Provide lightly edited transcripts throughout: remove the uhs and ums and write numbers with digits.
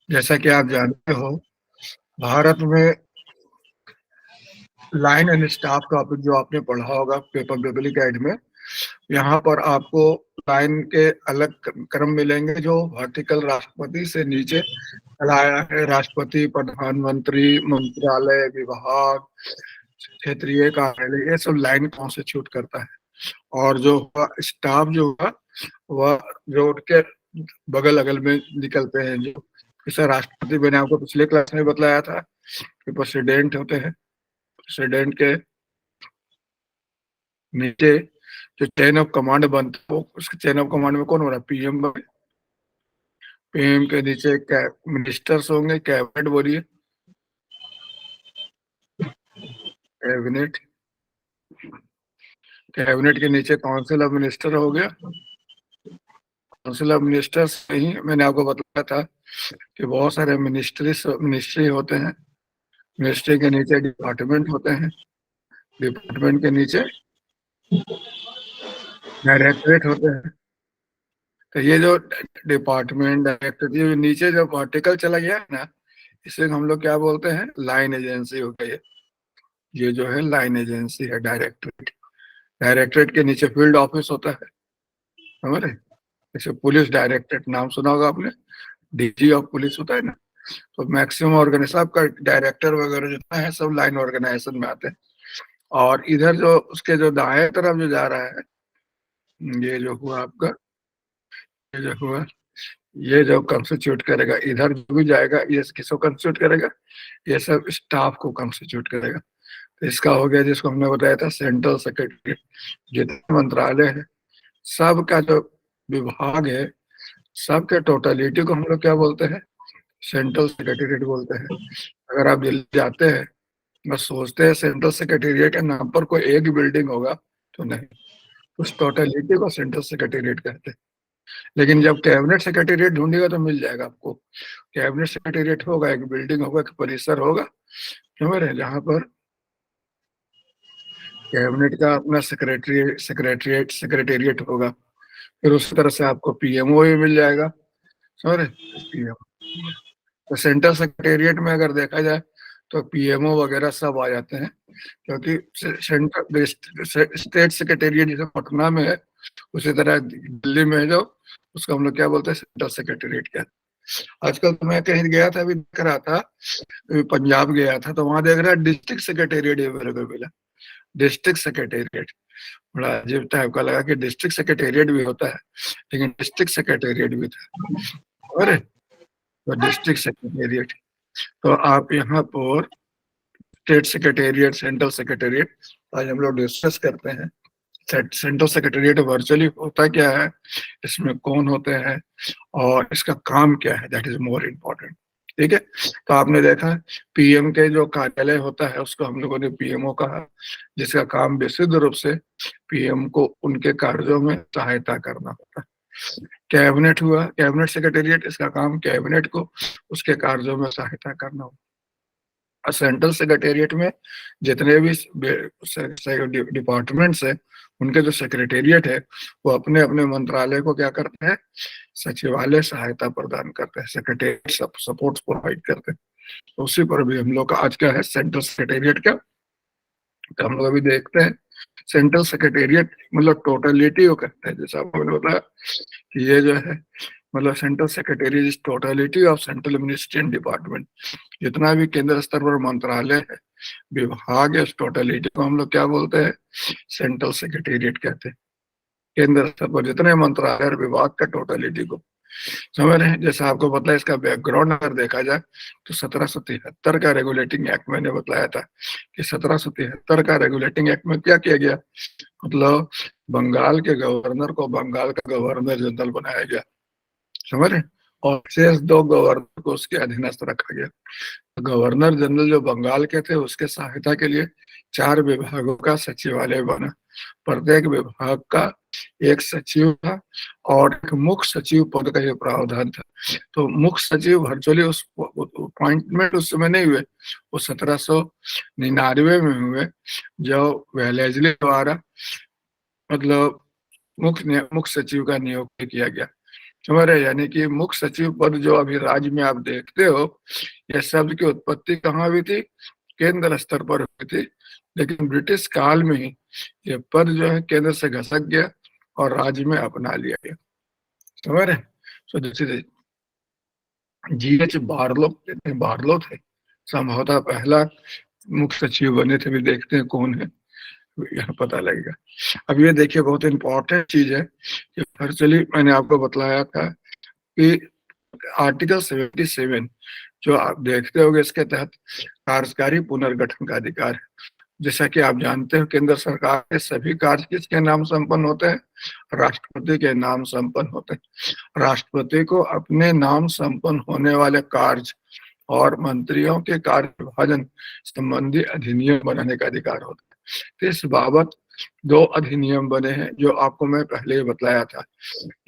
जैसा कि आप जानते हो, भारत में लाइन एंड स्टाफ टॉपिक जो आपने पढ़ा होगा पेपर बेबली गाइड में, यहाँ पर आपको लाइन के अलग क्रम मिलेंगे जो वर्टिकल राष्ट्रपति से नीचे चलाया है। राष्ट्रपति, प्रधानमंत्री, मंत्रालय, विभाग, क्षेत्रीय कार्यालय, ये सब लाइन कॉन्स्टिट्यूट करता है। और जो स्टाफ जो हुआ वह जो उनके बगल अगल में निकलते हैं, जो जैसे राष्ट्रपति मैंने आपको पिछले क्लास में बताया था कि प्रेसिडेंट होते हैं। प्रेसिडेंट के नीचे जो चेन ऑफ कमांड बनता है, वो उसके चेन ऑफ कमांड में कौन हो रहा है? पीएम। पीएम के नीचे मिनिस्टर्स होंगे, कैबिनेट बोलिए, कैबिनेट। कैबिनेट के नीचे काउंसिल ऑफ मिनिस्टर हो गया। काउंसिल ऑफ मिनिस्टर्स ही मैंने आपको बताया था कि बहुत सारे मिनिस्ट्री होते हैं। मिनिस्ट्री के नीचे डिपार्टमेंट होते हैं। डिपार्टमेंट के नीचे डायरेक्टरेट होते हैं। तो ये जो डिपार्टमेंट डायरेक्टरेट, ये नीचे जो वर्टिकल चला गया है ना, इसे हम लोग क्या बोलते हैं? लाइन एजेंसी हो गई। ये जो है लाइन एजेंसी है, डायरेक्टरेट। डायरेक्टरेट के नीचे फील्ड ऑफिस होता है, समझ रहे? जैसे पुलिस डायरेक्टरेट नाम सुना होगा आपने, डीजी ऑफ पुलिस होता है ना। तो मैक्सिमम ऑर्गेनाइजेशन आपका डायरेक्टर वगैरह जितना है सब लाइन ऑर्गेनाइजेशन में आते हैं। और इधर जो उसके जो दाएं तरफ जो जा रहा है, ये जो हुआ आपका, ये जो हुआ, ये जो कंस्टिट्यूट करेगा, इधर जो भी जाएगा ये किसको कंस्टिट्यूट करेगा? ये सब स्टाफ को कंस्टिट्यूट करेगा। तो इसका हो गया जिसको हमने बताया था सेंट्रल सेक्रेटरी। जितने मंत्रालय है, सबका जो विभाग है, सबके टोटलिटी को हम लोग क्या बोलते हैं? सेंट्रल सेक्रेटेरिएट बोलते हैं। अगर आप दिल्ली जाते हैं, बस सोचते हैं सेंट्रल सेक्रेटेरिएट के नाम पर कोई एक बिल्डिंग होगा, तो नहीं, उस टोटलिटी को सेंट्रल सेक्रेटेरिएट कहते हैं। लेकिन जब कैबिनेट सेक्रेटेरिएट ढूंढेगा तो मिल जाएगा आपको। कैबिनेट सेक्रेटेरिएट होगा, एक बिल्डिंग होगा, एक परिसर होगा, समझ रहे हैं, जहाँ पर कैबिनेट का अपना सेक्रेटरिएट सेक्रेटेरिएट होगा। फिर उसी तरह से आपको पीएमओ भी मिल जाएगा, समझ रहे? पीएम, तो सेंट्रल सेक्रेटेरिएट में अगर देखा जाए तो पीएमओ वगैरह सब आ जाते हैं। क्योंकि सेंट्रल स्टेट सेक्रेटेरिएट जैसे पटना में है, उसी तरह दिल्ली में है जो, उसको हम लोग क्या बोलते हैं? सेंट्रल सेक्रेटेरिएट क्या। आजकल तो मैं कहीं गया था, अभी देख रहा था, पंजाब गया था, तो वहां देख रहा है डिस्ट्रिक्ट सेक्रेटेरिएट मेरे को मिला। डिस्ट्रिक्ट सेक्रेटेरिएट बड़ा अजीब टाइप का लगा कि डिस्ट्रिक्ट सेक्रेटेरिएट भी होता है, लेकिन डिस्ट्रिक्ट सेक्रेटेरिएट भी था। अरे तो डिस्ट्रिक्ट सेक्रेटेरिएट, तो आप यहाँ पर स्टेट सेक्रेटेरिएट, सेंट्रल सेक्रेटेरिएट आज हम लोग डिस्कस करते हैं। सेंट्रल सेक्रेटेरिएट वर्चुअली होता क्या है, इसमें कौन होते हैं और इसका काम क्या है, दैट इज मोर इम्पोर्टेंट। ठीक है, तो आपने देखा पीएम के जो कार्यालय होता है उसको हम लोगों ने पीएमओ कहा, जिसका काम विशुद्ध रूप से पीएम को उनके कार्यों में सहायता करना होता है। कैबिनेट हुआ, कैबिनेट सेक्रेटेरिएट, इसका काम कैबिनेट को उसके कार्यों में सहायता करना होता है। सेंट्रल सेक्रेटेरिएट में जितने भी डिपार्टमेंट्स है, उनके जो सेक्रेटेरिएट है, वो अपने अपने मंत्रालय को क्या करते हैं? सचिवालय सहायता प्रदान करते हैं, सेक्रेटेरिएट सपोर्ट प्रोवाइड करते हैं। तो उसी पर भी हम लोग का आज का है सेंट्रल सेक्रेटेरिएट का। तो हम लोग अभी देखते हैं सेंट्रल सेक्रेटेरिएट मतलब टोटलिटी को कहते हैं। जैसा आपने बताया कि ये जो है मतलब central secretariat is totality of central ministry and department. जितना भी केंद्र स्तर पर मंत्रालय है, विभाग है, उस टोटलिटी को हम लोग क्या बोलते हैं? सेंट्रल सेक्रेटेरिएट कहते हैं। केंद्र स्तर पर जितने मंत्रालय और विभाग का टोटलिटी को, समझ रहे हैं? जैसा आपको पता है, इसका बैकग्राउंड अगर देखा जाए तो 1773 का रेगुलेटिंग एक्ट मैंने बताया था कि 1773 का रेगुलेटिंग एक्ट में क्या किया गया, मतलब बंगाल के गवर्नर को बंगाल का गवर्नर जनरल बनाया गया, समझ रहे? और शेष दो गवर्नर को उसके अधीनस्थ रखा गया। गवर्नर जनरल जो बंगाल के थे, उसके सहायता के लिए 4 विभागों का सचिवालय बना। प्रत्येक विभाग का एक सचिव था और एक मुख्य सचिव पद का ये प्रावधान था। तो मुख्य सचिव वर्चुअली उस अपॉइंटमेंट उस समय नहीं हुए, वो 1799 में हुए, जो वेलेस्ली द्वारा मतलब मुख्य सचिव का नियुक्त किया गया। समझ रहे, यानी कि मुख्य सचिव पद जो अभी राज्य में आप देखते हो, यह शब्द की उत्पत्ति कहाँ हुई थी? केंद्र स्तर पर हुई थी, लेकिन ब्रिटिश काल में ही ये पद जो है केंद्र से घसक गया और राज्य में अपना लिया गया। समझ रहे, so this GH Barlow, Barlow थे संभवतः पहला मुख्य सचिव बने थे। भी देखते हैं कौन है, यहाँ पता लगेगा। अब ये देखिए बहुत इंपॉर्टेंट चीज है कि वर्चुअली मैंने आपको बतलाया था कि आर्टिकल 77 जो आप देखते होंगे, इसके तहत कार्यकारी पुनर्गठन का अधिकार है। जैसा कि आप जानते हो, केंद्र सरकार के सभी कार्य किसके नाम संपन्न होते हैं? राष्ट्रपति के नाम संपन्न होते हैं। राष्ट्रपति को अपने नाम संपन्न होने वाले कार्य और मंत्रियों के कार्य विभाजन संबंधी अधिनियम बनाने का अधिकार होता है। तो इस बाबत 2 अधिनियम बने हैं जो आपको मैं पहले ही बतलाया था।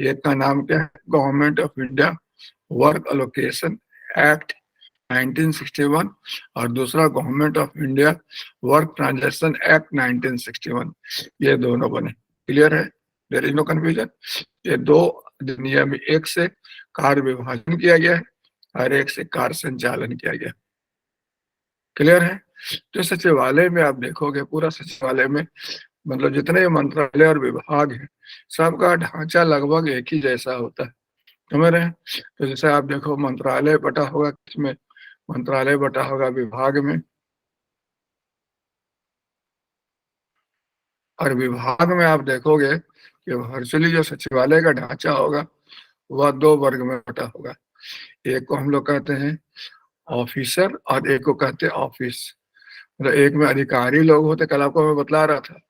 एक का नाम क्या है? Government of India work allocation act 1961 और दूसरा government of India work transaction act 1961। ये दोनों बने। क्लियर है? There is no confusion. ये 2 अधिनियम, एक से कार्य विभाजन किया गया है और एक से कार्य संचालन किया गया। क्लियर है? तो सचिवालय में आप देखोगे, पूरा सचिवालय में मतलब जितने मंत्रालय और विभाग हैं, सबका ढांचा लगभग एक ही जैसा होता है। समझ रहे हैं? तो जैसे आप देखो, मंत्रालय बटा होगा किसमें? मंत्रालय बटा होगा विभाग में, और विभाग में आप देखोगे कि वर्चुअली जो सचिवालय का ढांचा होगा वह 2 वर्ग में बटा होगा। एक को हम लोग कहते हैं ऑफिसर और एक को कहते हैं ऑफिस। मतलब एक में अधिकारी लोग होते, कल आपको मैं बतला रहा था,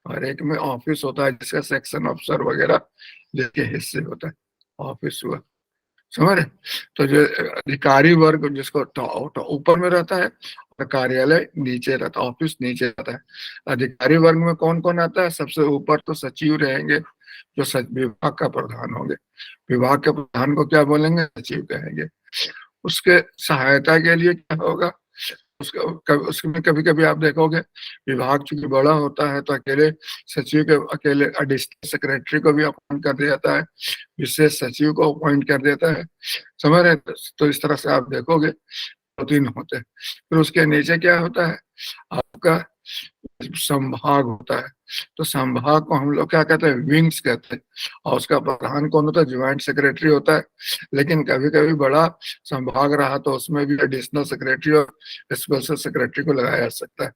और एक में ऑफिस होता है जिसका सेक्शन अफसर वगैरह जिसके हिस्से होता है, ऑफिस हुआ। समझ रहे? तो जो अधिकारी वर्ग जिसको ऊपर में रहता है और कार्यालय नीचे रहता है, ऑफिस नीचे रहता है। अधिकारी वर्ग में कौन कौन आता है? सबसे ऊपर तो सचिव रहेंगे जो विभाग का प्रधान होंगे। विभाग के प्रधान को क्या बोलेंगे? सचिव कहेंगे। उसके सहायता के लिए क्या होगा? उसमें कभी कभी आप देखोगे विभाग चूंकि बड़ा होता है तो अकेले सचिव के अकेले एडिशनल सेक्रेटरी को भी अपॉइंट कर दिया जाता है, विशेष सचिव को अपॉइंट कर देता है। समझ रहे? तो इस तरह से आप देखोगे 2-3 होते हैं। फिर उसके नीचे क्या होता है? आपका संभाग होता है। तो संभाग को हम लोग क्या कहते हैं? विंग्स कहते हैं। और उसका प्रधान कौन होता है? ज्वाइंट सेक्रेटरी होता है। लेकिन कभी कभी बड़ा संभाग रहा तो उसमें भी एडिशनल सेक्रेटरी और स्पेशल सेक्रेटरी को लगाया जा सकता है।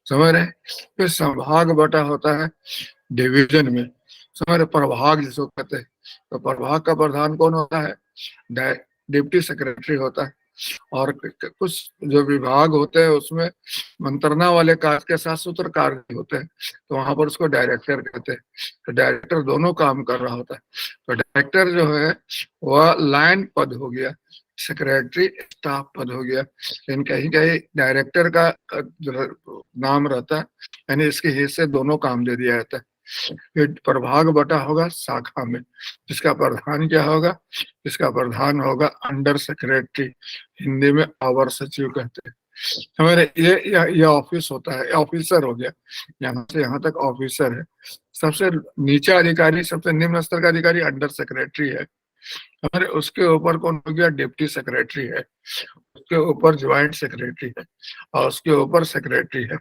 समझ रहे? फिर संभाग बटा होता है डिवीजन में। समझ रहे? प्रभाग जिसको कहते हैं। तो प्रभाग का प्रधान कौन होता है? डिप्टी सेक्रेटरी होता है। और कुछ जो विभाग होते हैं उसमें मंत्रणा वाले कार्य के साथ सूत्र कार्य होते हैं, तो वहां पर उसको डायरेक्टर कहते हैं। तो डायरेक्टर दोनों काम कर रहा होता है। तो डायरेक्टर जो है वह लाइन पद हो गया, सेक्रेटरी स्टाफ पद हो गया। लेकिन कहीं कहीं डायरेक्टर का नाम रहता है, यानी इसके हिस्से दोनों काम दे दिया जाता है। फिर प्रभाग बटा होगा शाखा में, जिसका प्रधान क्या होगा? इसका प्रधान होगा अंडर सेक्रेटरी, हिंदी में अवर सचिव कहते हैं। हमारे ये ऑफिस होता है, ऑफिसर हो गया। यहाँ से यहाँ तक ऑफिसर है। सबसे नीचे अधिकारी, सबसे निम्न स्तर का अधिकारी अंडर सेक्रेटरी है हमारे। उसके ऊपर कौन हो गया? डिप्टी सेक्रेटरी है। उसके ऊपर ज्वाइंट सेक्रेटरी है और उसके ऊपर सेक्रेटरी है।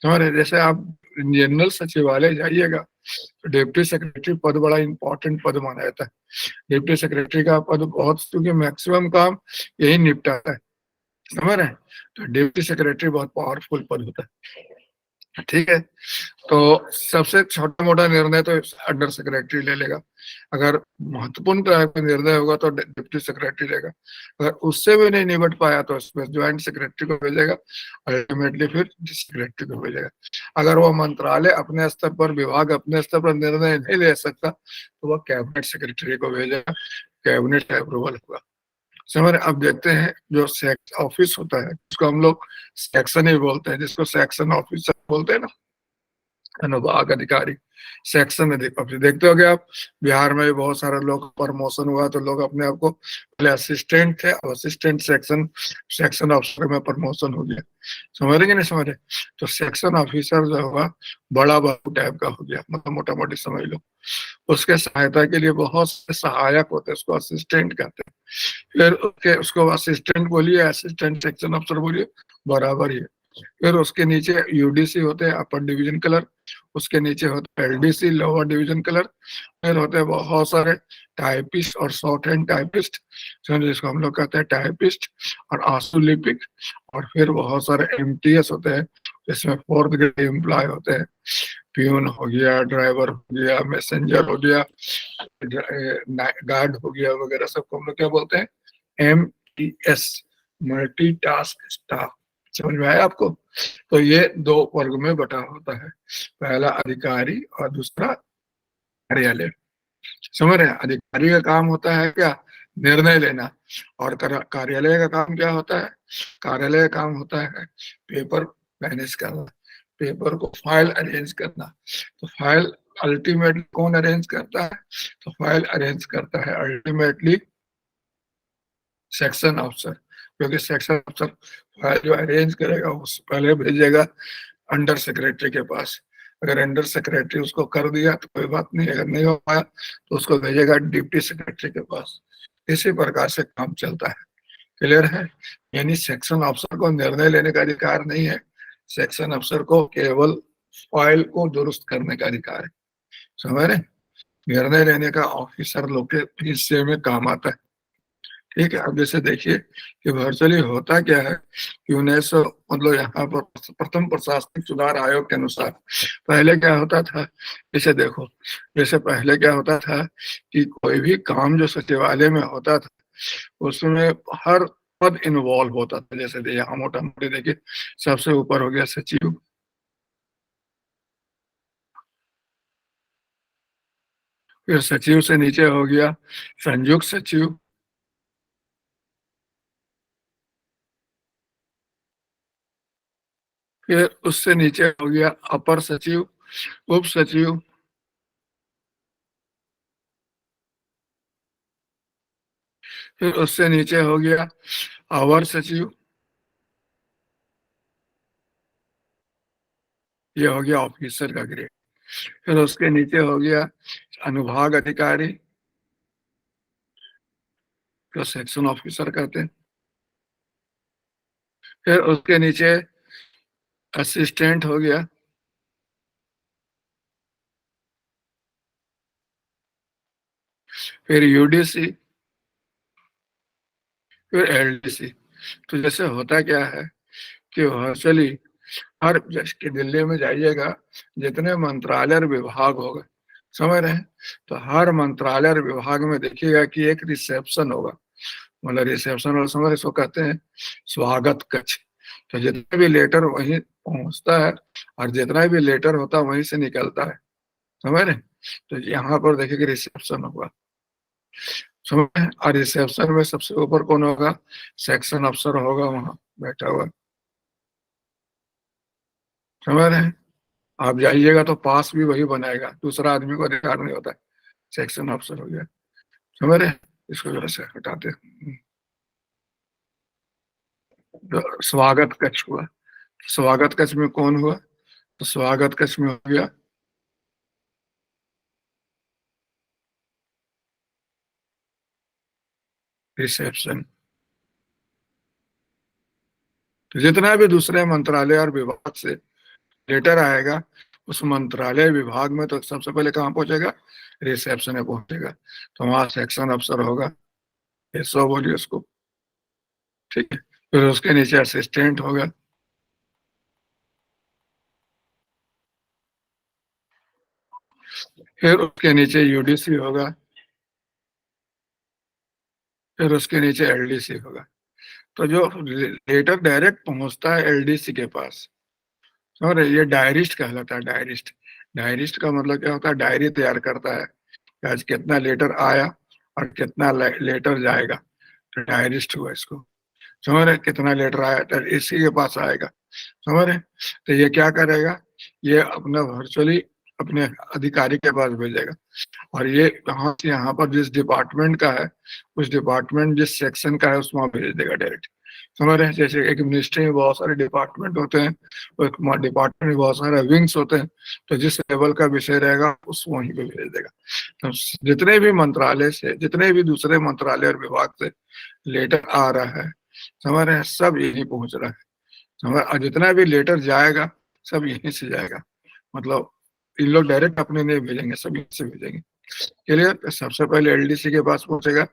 हमारे जैसे आप जनरल सचिवालय जाइएगा तो डिप्टी सेक्रेटरी पद बड़ा इंपॉर्टेंट पद माना जाता है। डिप्टी सेक्रेटरी का पद बहुत, क्योंकि मैक्सिमम काम यही निपटाता है। समझ रहे हैं? तो डिप्टी सेक्रेटरी बहुत पावरफुल पद होता है। ठीक है? तो सबसे छोटा मोटा निर्णय तो अंडर सेक्रेटरी ले लेगा। अगर महत्वपूर्ण तरह का निर्णय होगा तो डिप्टी सेक्रेटरी लेगा। अगर उससे भी नहीं निपट पाया तो उसमें ज्वाइंट सेक्रेटरी को भेजेगा, अल्टीमेटली फिर सेक्रेटरी को भेजेगा। अगर वो मंत्रालय अपने स्तर पर, विभाग अपने स्तर पर निर्णय नहीं ले सकता तो वह कैबिनेट सेक्रेटरी को भेजेगा, कैबिनेट अप्रूवल होगा। समझ? अब देखते हैं जो ऑफिस होता है उसको हम लोग सेक्शन ही बोलते हैं, जिसको सेक्शन ऑफिसर बोलते हैं ना, अनुभाग अधिकारी। सेक्शन ऑफिसर देखते हो क्या आप, बिहार में भी बहुत सारे लोग प्रमोशन हुआ तो लोग अपने आप को, पहले असिस्टेंट थे, अब असिस्टेंट सेक्शन सेक्शन ऑफिसर में प्रमोशन हो गया। समझ रहे कि नहीं समझ रहे? तो सेक्शन ऑफिसर जो होगा बड़ा बाबू टाइप का हो गया, मतलब मोटा मोटी समझ लो। उसके सहायता के लिए बहुत से सहायक होते हैं, उसको असिस्टेंट कहते हैं। फिर उसको असिस्टेंट बोलिए, असिस्टेंट सेक्शन अफसर बोलिए, बराबर ही है। फिर उसके नीचे यूडीसी होते हैं, अपर डिवीजन क्लर्क। उसके नीचे होता है एलडीसी, लोअर डिवीजन क्लर्क। फिर होते हैं बहुत सारे टाइपिस्ट और शॉर्ट हैंड टाइपिस्ट, जिसको हम लोग कहते हैं टाइपिस्ट और आंसू लिपिक। और फिर बहुत सारे एमटीएस होते हैं, जिसमें फोर्थ ग्रेड एम्प्लॉय होते हैं। पियून हो गया, ड्राइवर हो गया, मैसेंजर हो गया, गार्ड हो गया, वगैरह सबको हम लोग क्या बोलते हैं, MTS, मल्टी टास्क स्टाफ। समझ में आया आपको? तो ये दो वर्ग में बटा होता है, पहला अधिकारी और दूसरा कार्यालय। समझ रहे हैं? अधिकारी का काम होता है क्या, निर्णय लेना। और कार्यालय का काम क्या होता है, कार्यालय का काम होता है पेपर मैनेज करना, पेपर को फाइल अरेंज करना। तो फाइल अल्टीमेटली कौन अरेंज करता है, तो फाइल अरेंज करता है अल्टीमेटली सेक्शन अफसर, क्योंकि सेक्शन अफसर फाइल जो अरेंज करेगा उस पहले भेजेगा अंडर सेक्रेटरी के पास। अगर अंडर सेक्रेटरी उसको कर दिया तो कोई बात नहीं, अगर नहीं हो पाया तो उसको भेजेगा डिप्टी सेक्रेटरी के पास। इसी प्रकार से काम चलता है। क्लियर है? यानी सेक्शन अफसर को निर्णय लेने का अधिकार नहीं है, सेक्शन अफसर को केवल फाइल को दुरुस्त करने का अधिकार है। समझ रहे? निर्णय लेने का ऑफिसर लोग के हिस्से में काम आता है। ठीक है, अब जैसे देखिए कि वर्चुअली होता क्या है कि 1900 मतलब यहाँ पर प्रथम प्रशासनिक सुधार आयोग के अनुसार पहले क्या होता था, जैसे देखो, जैसे पहले क्या होता था कि कोई भी काम जो सचिवालय में होता था उसमें हर पद इन्वॉल्व होता था। जैसे यहाँ मोटा मोटी देखिए, सबसे ऊपर हो गया सचिव, फिर सचिव से नीचे हो गया संयुक्त सचिव, फिर उससे नीचे हो गया अपर सचिव, उप सचिव, फिर उससे नीचे हो गया अवर सचिव, ये हो गया ऑफिसर का ग्रेड। फिर उसके नीचे हो गया अनुभाग अधिकारी, जो सेक्शन ऑफिसर कहते हैं। फिर उसके नीचे असिस्टेंट हो गया, फिर यूडीसी, फिर एलडीसी। तो जैसे होता क्या है कि वर्चुअली हर, जैसे दिल्ली में जाइएगा, जितने मंत्रालय और विभाग हो गए, समझ रहे हैं, तो हर मंत्रालय और विभाग में देखिएगा कि एक रिसेप्शन होगा। मतलब रिसेप्शन और समझ, इसको कहते हैं स्वागत कक्ष। तो जितना भी लेटर वहीं पहुंचता है और जितना भी लेटर होता है वहीं से निकलता है। समझ रहे? तो यहाँ पर देखिए रिसेप्शन होगा, समझ रहे? और रिसेप्शन में सबसे ऊपर कौन होगा, सेक्शन अफसर होगा वहां बैठा हुआ। समझ रहे हैं? आप जाइएगा तो पास भी वही बनाएगा, दूसरा आदमी को अधिकार नहीं होता है। सेक्शन अफसर हो गया। समझ रहे हैं? इसको जरा से हटाते हैं। तो स्वागत कक्ष हुआ, स्वागत कक्ष में कौन हुआ, तो स्वागत कक्ष में हो गया रिसेप्शन। तो जितना भी दूसरे मंत्रालय और विभाग से लेटर आएगा, उस मंत्रालय विभाग में तो सबसे पहले कहाँ पहुंचेगा, रिसेप्शन में पहुंचेगा। तो वहां सेक्शन अफसर होगा, एसओ बोलिए उसको। ठीक है, फिर उसके नीचे असिस्टेंट होगा, फिर उसके नीचे यूडीसी होगा, फिर उसके नीचे एलडीसी होगा। तो जो लेटर डायरेक्ट पहुंचता है एलडीसी के पास, समझ रहे, ये डायरिस्ट कहलाता है। डायरिस्ट, डायरिस्ट का मतलब क्या होता है, डायरी तैयार करता है कि आज कितना लेटर आया और कितना लेटर जाएगा। तो डायरिस्ट हुआ इसको। समझ रहे, कितना लेटर आया तो इसी के पास आएगा। समझ रहे? तो ये क्या करेगा, ये अपना वर्चुअली अपने अधिकारी के पास भेजेगा, और ये यहाँ से यहाँ पर जिस डिपार्टमेंट का है, उस डिपार्टमेंट जिस सेक्शन का है उसमें भेज देगा डायरेक्ट। समझ रहे हैं? जैसे एक मिनिस्ट्री में बहुत सारे डिपार्टमेंट होते हैं, और एक डिपार्टमेंट में बहुत सारे विंग्स होते हैं, तो जिस लेवल का विषय रहेगा उस वहीं पे भेज देगा। तो जितने भी मंत्रालय से, जितने भी दूसरे मंत्रालय और विभाग से लेटर आ रहा है, समझ रहे हैं, सब यहीं पहुंच रहा है। समझ, और जितना भी लेटर जाएगा सब यहीं से जाएगा। मतलब इन लोग डायरेक्ट अपने नहीं भेजेंगे, सब यहीं से भेजेंगे। क्लियर? सबसे पहले एलडीसी के पास पहुंचेगा,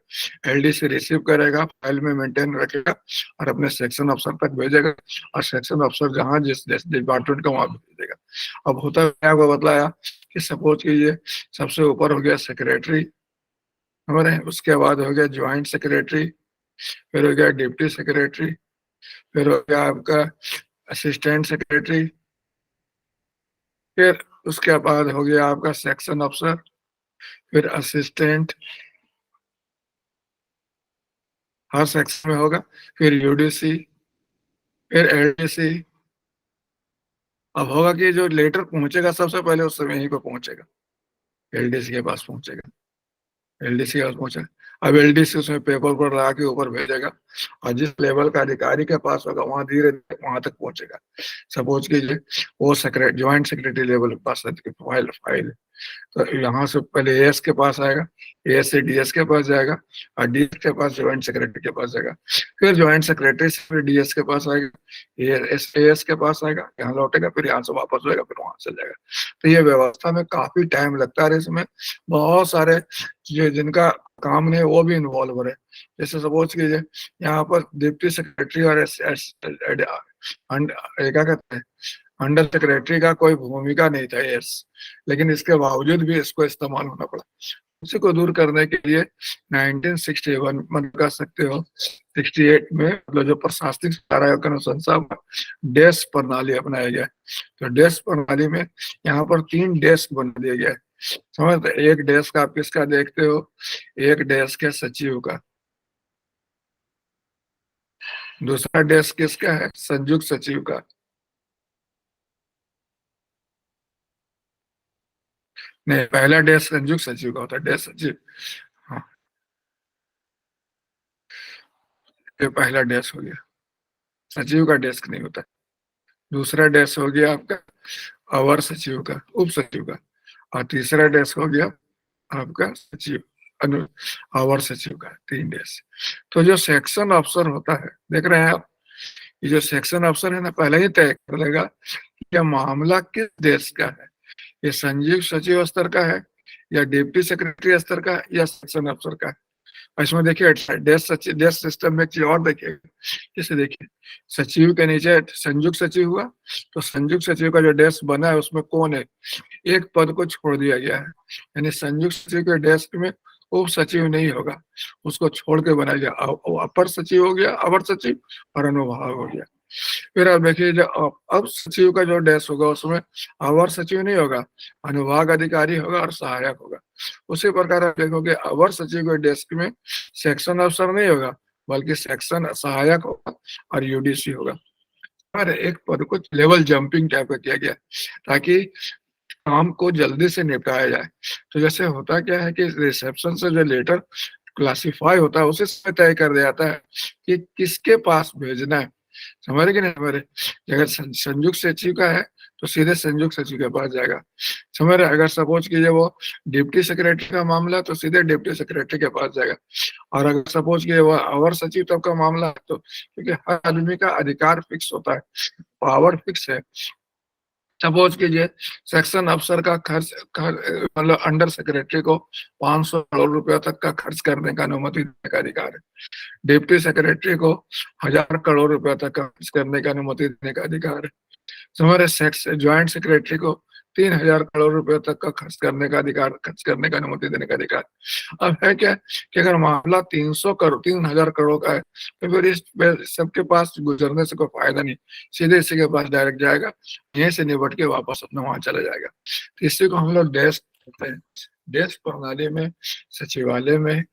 एलडीसी रिसीव करेगा, फाइल में मेंटेन रखेगा और अपने सेक्शन अफसर तक भेजेगा, और सेक्शन अफसर जहां जिस डिपार्टमेंट का वहां भेज देगा। अब होता क्या, आपको बतलाया कि सपोज कीजिए सबसे ऊपर हो गया सेक्रेटरी, समझ रहे हैं, उसके बाद हो गया ज्वाइंट सेक्रेटरी, फिर हो गया डिप्टी सेक्रेटरी, फिर हो गया आपका असिस्टेंट सेक्रेटरी, फिर उसके बाद हो गया आपका सेक्शन अफसर, फिर असिस्टेंट, हर सेक्शन में होगा, फिर यूडीसी, फिर एलडीसी। अब होगा कि जो लेटर पहुंचेगा सबसे पहले उस समय यहीं पे पहुंचेगा, एलडीसी के पास पहुंचेगा, एलडीसी के पास पहुंचा। अब एलडीसी उसमें पेपर पर लगा के ऊपर भेजेगा, और जिस लेवल का अधिकारी के पास होगा वहां धीरे धीरे वहां तक पहुंचेगा। सपोज कीजिए वो ज्वाइंट सेक्रेटरी लेवल के पास फाइल फाइल तो यहाँ से पहले एएस के पास आएगा, एएस से डीएस के पास जाएगा, और डीएस के पास ज्वाइंट सेक्रेटरी के पास जाएगा, फिर ज्वाइंट सेक्रेटरी से फिर डीएस के पास आएगा, एएस के पास आएगा, यहाँ लौटेगा, फिर यहाँ से वापस होएगा, फिर वहां से जाएगा। तो ये व्यवस्था में काफी टाइम लगता है, इसमें बहुत सारे जिनका काम नहीं वो भी इन्वॉल्व है। जैसे सपोज कीजिए यहाँ पर डिप्टी सेक्रेटरी और क्या कहते हैं अंडर सेक्रेटरी का कोई भूमिका नहीं था, यस, लेकिन इसके बावजूद भी इसको इस्तेमाल होना पड़ा। उसी को दूर करने के लिए 1961 मन कर सकते हो 68 में मतलब जो प्रशासनिक कार्यालय का अनुशंसा डेस्क प्रणाली अपनाया गया। तो डेस्क प्रणाली में यहाँ पर 3 डेस्क बना दिया गया है। समझते? एक डेस्क आप किसका देखते हो, एक डेस्क है सचिव का, दूसरा डेस्क किसका है, संयुक्त सचिव का। नहीं, पहला डेस्क संयुक्त सचिव का होता है, डेस्क सचिव। हाँ, ये पहला डेस्क हो गया, सचिव का डेस्क नहीं होता। दूसरा डेस्क हो गया आपका अवर सचिव का, उप सचिव का, और तीसरा डेस्क हो गया आपका सचिव अवर सचिव का। 3 डेस्क। तो जो सेक्शन अफसर होता है, देख रहे हैं आप, ये जो सेक्शन अफसर है ना, पहले ही तय कर लेगा कि यह मामला किस देश का है, ये संयुक्त सचिव स्तर का है या डिप्टी सेक्रेटरी स्तर का या सेक्शन अफसर का है। इसमें देखिए डेस्क सिस्टम में एक चीज और देखिए, जैसे देखिए सचिव के नीचे संयुक्त सचिव हुआ, तो संयुक्त सचिव का जो डेस्क बना है उसमें कौन है, एक पद को छोड़ दिया गया है, यानी संयुक्त सचिव के डेस्क में उप सचिव नहीं होगा, उसको छोड़ के बनाया गया, अपर सचिव हो गया, अवर सचिव और अनुभाग हो गया। फिर आप देखिए जो अब सचिव का जो डेस्क होगा उसमें अवर सचिव नहीं होगा, अनुभाग अधिकारी होगा और सहायक होगा। उसी प्रकार आप देखोगे अवर सचिव के डेस्क में सेक्शन अफसर नहीं होगा, बल्कि सेक्शन सहायक होगा और यूडीसी होगा। हर एक पद को लेवल जंपिंग टाइप का किया गया ताकि काम को जल्दी से निपटाया जाए। तो जैसे होता क्या है कि रिसेप्शन से जो लेटर क्लासिफाई होता है उसे समय तय कर दिया जाता है कि किसके पास भेजना है। समझ रहे कि नहीं? हमारे अगर संयुक्त सचिव का है तो सीधे संयुक्त सचिव के पास जाएगा। समझ रहे? अगर सपोज कीजिए वो डिप्टी सेक्रेटरी का मामला तो सीधे डिप्टी सेक्रेटरी के पास जाएगा। और अगर सपोज कीजिए वो अवर सचिव तक का मामला है तो, क्योंकि हर आदमी का अधिकार फिक्स होता है, पावर फिक्स है। सपोज कीजिए सेक्शन अफसर का खर्च मतलब अंडर सेक्रेटरी को 500 करोड़ रुपए तक का खर्च करने का अनुमति देने का अधिकार है, डिप्टी सेक्रेटरी को 1000 करोड़ रुपए तक का खर्च करने का अनुमति देने का अधिकार है। हमारे ज्वाइंट सेक्रेटरी को 3000 करोड़ रुपए तक का खर्च करने का अधिकार, खर्च करने का अनुमति देने का अधिकार। अब है क्या कि अगर मामला 3000 करोड़ का है तो फिर इस सबके पास गुजरने से कोई फायदा नहीं, सीधे इसी के पास डायरेक्ट जाएगा, यहीं से निपट के वापस अपना वहां चला जाएगा। तो इसी को हम लोग डेस्क कहते हैं। डेस्क प्रणाली में सचिवालय में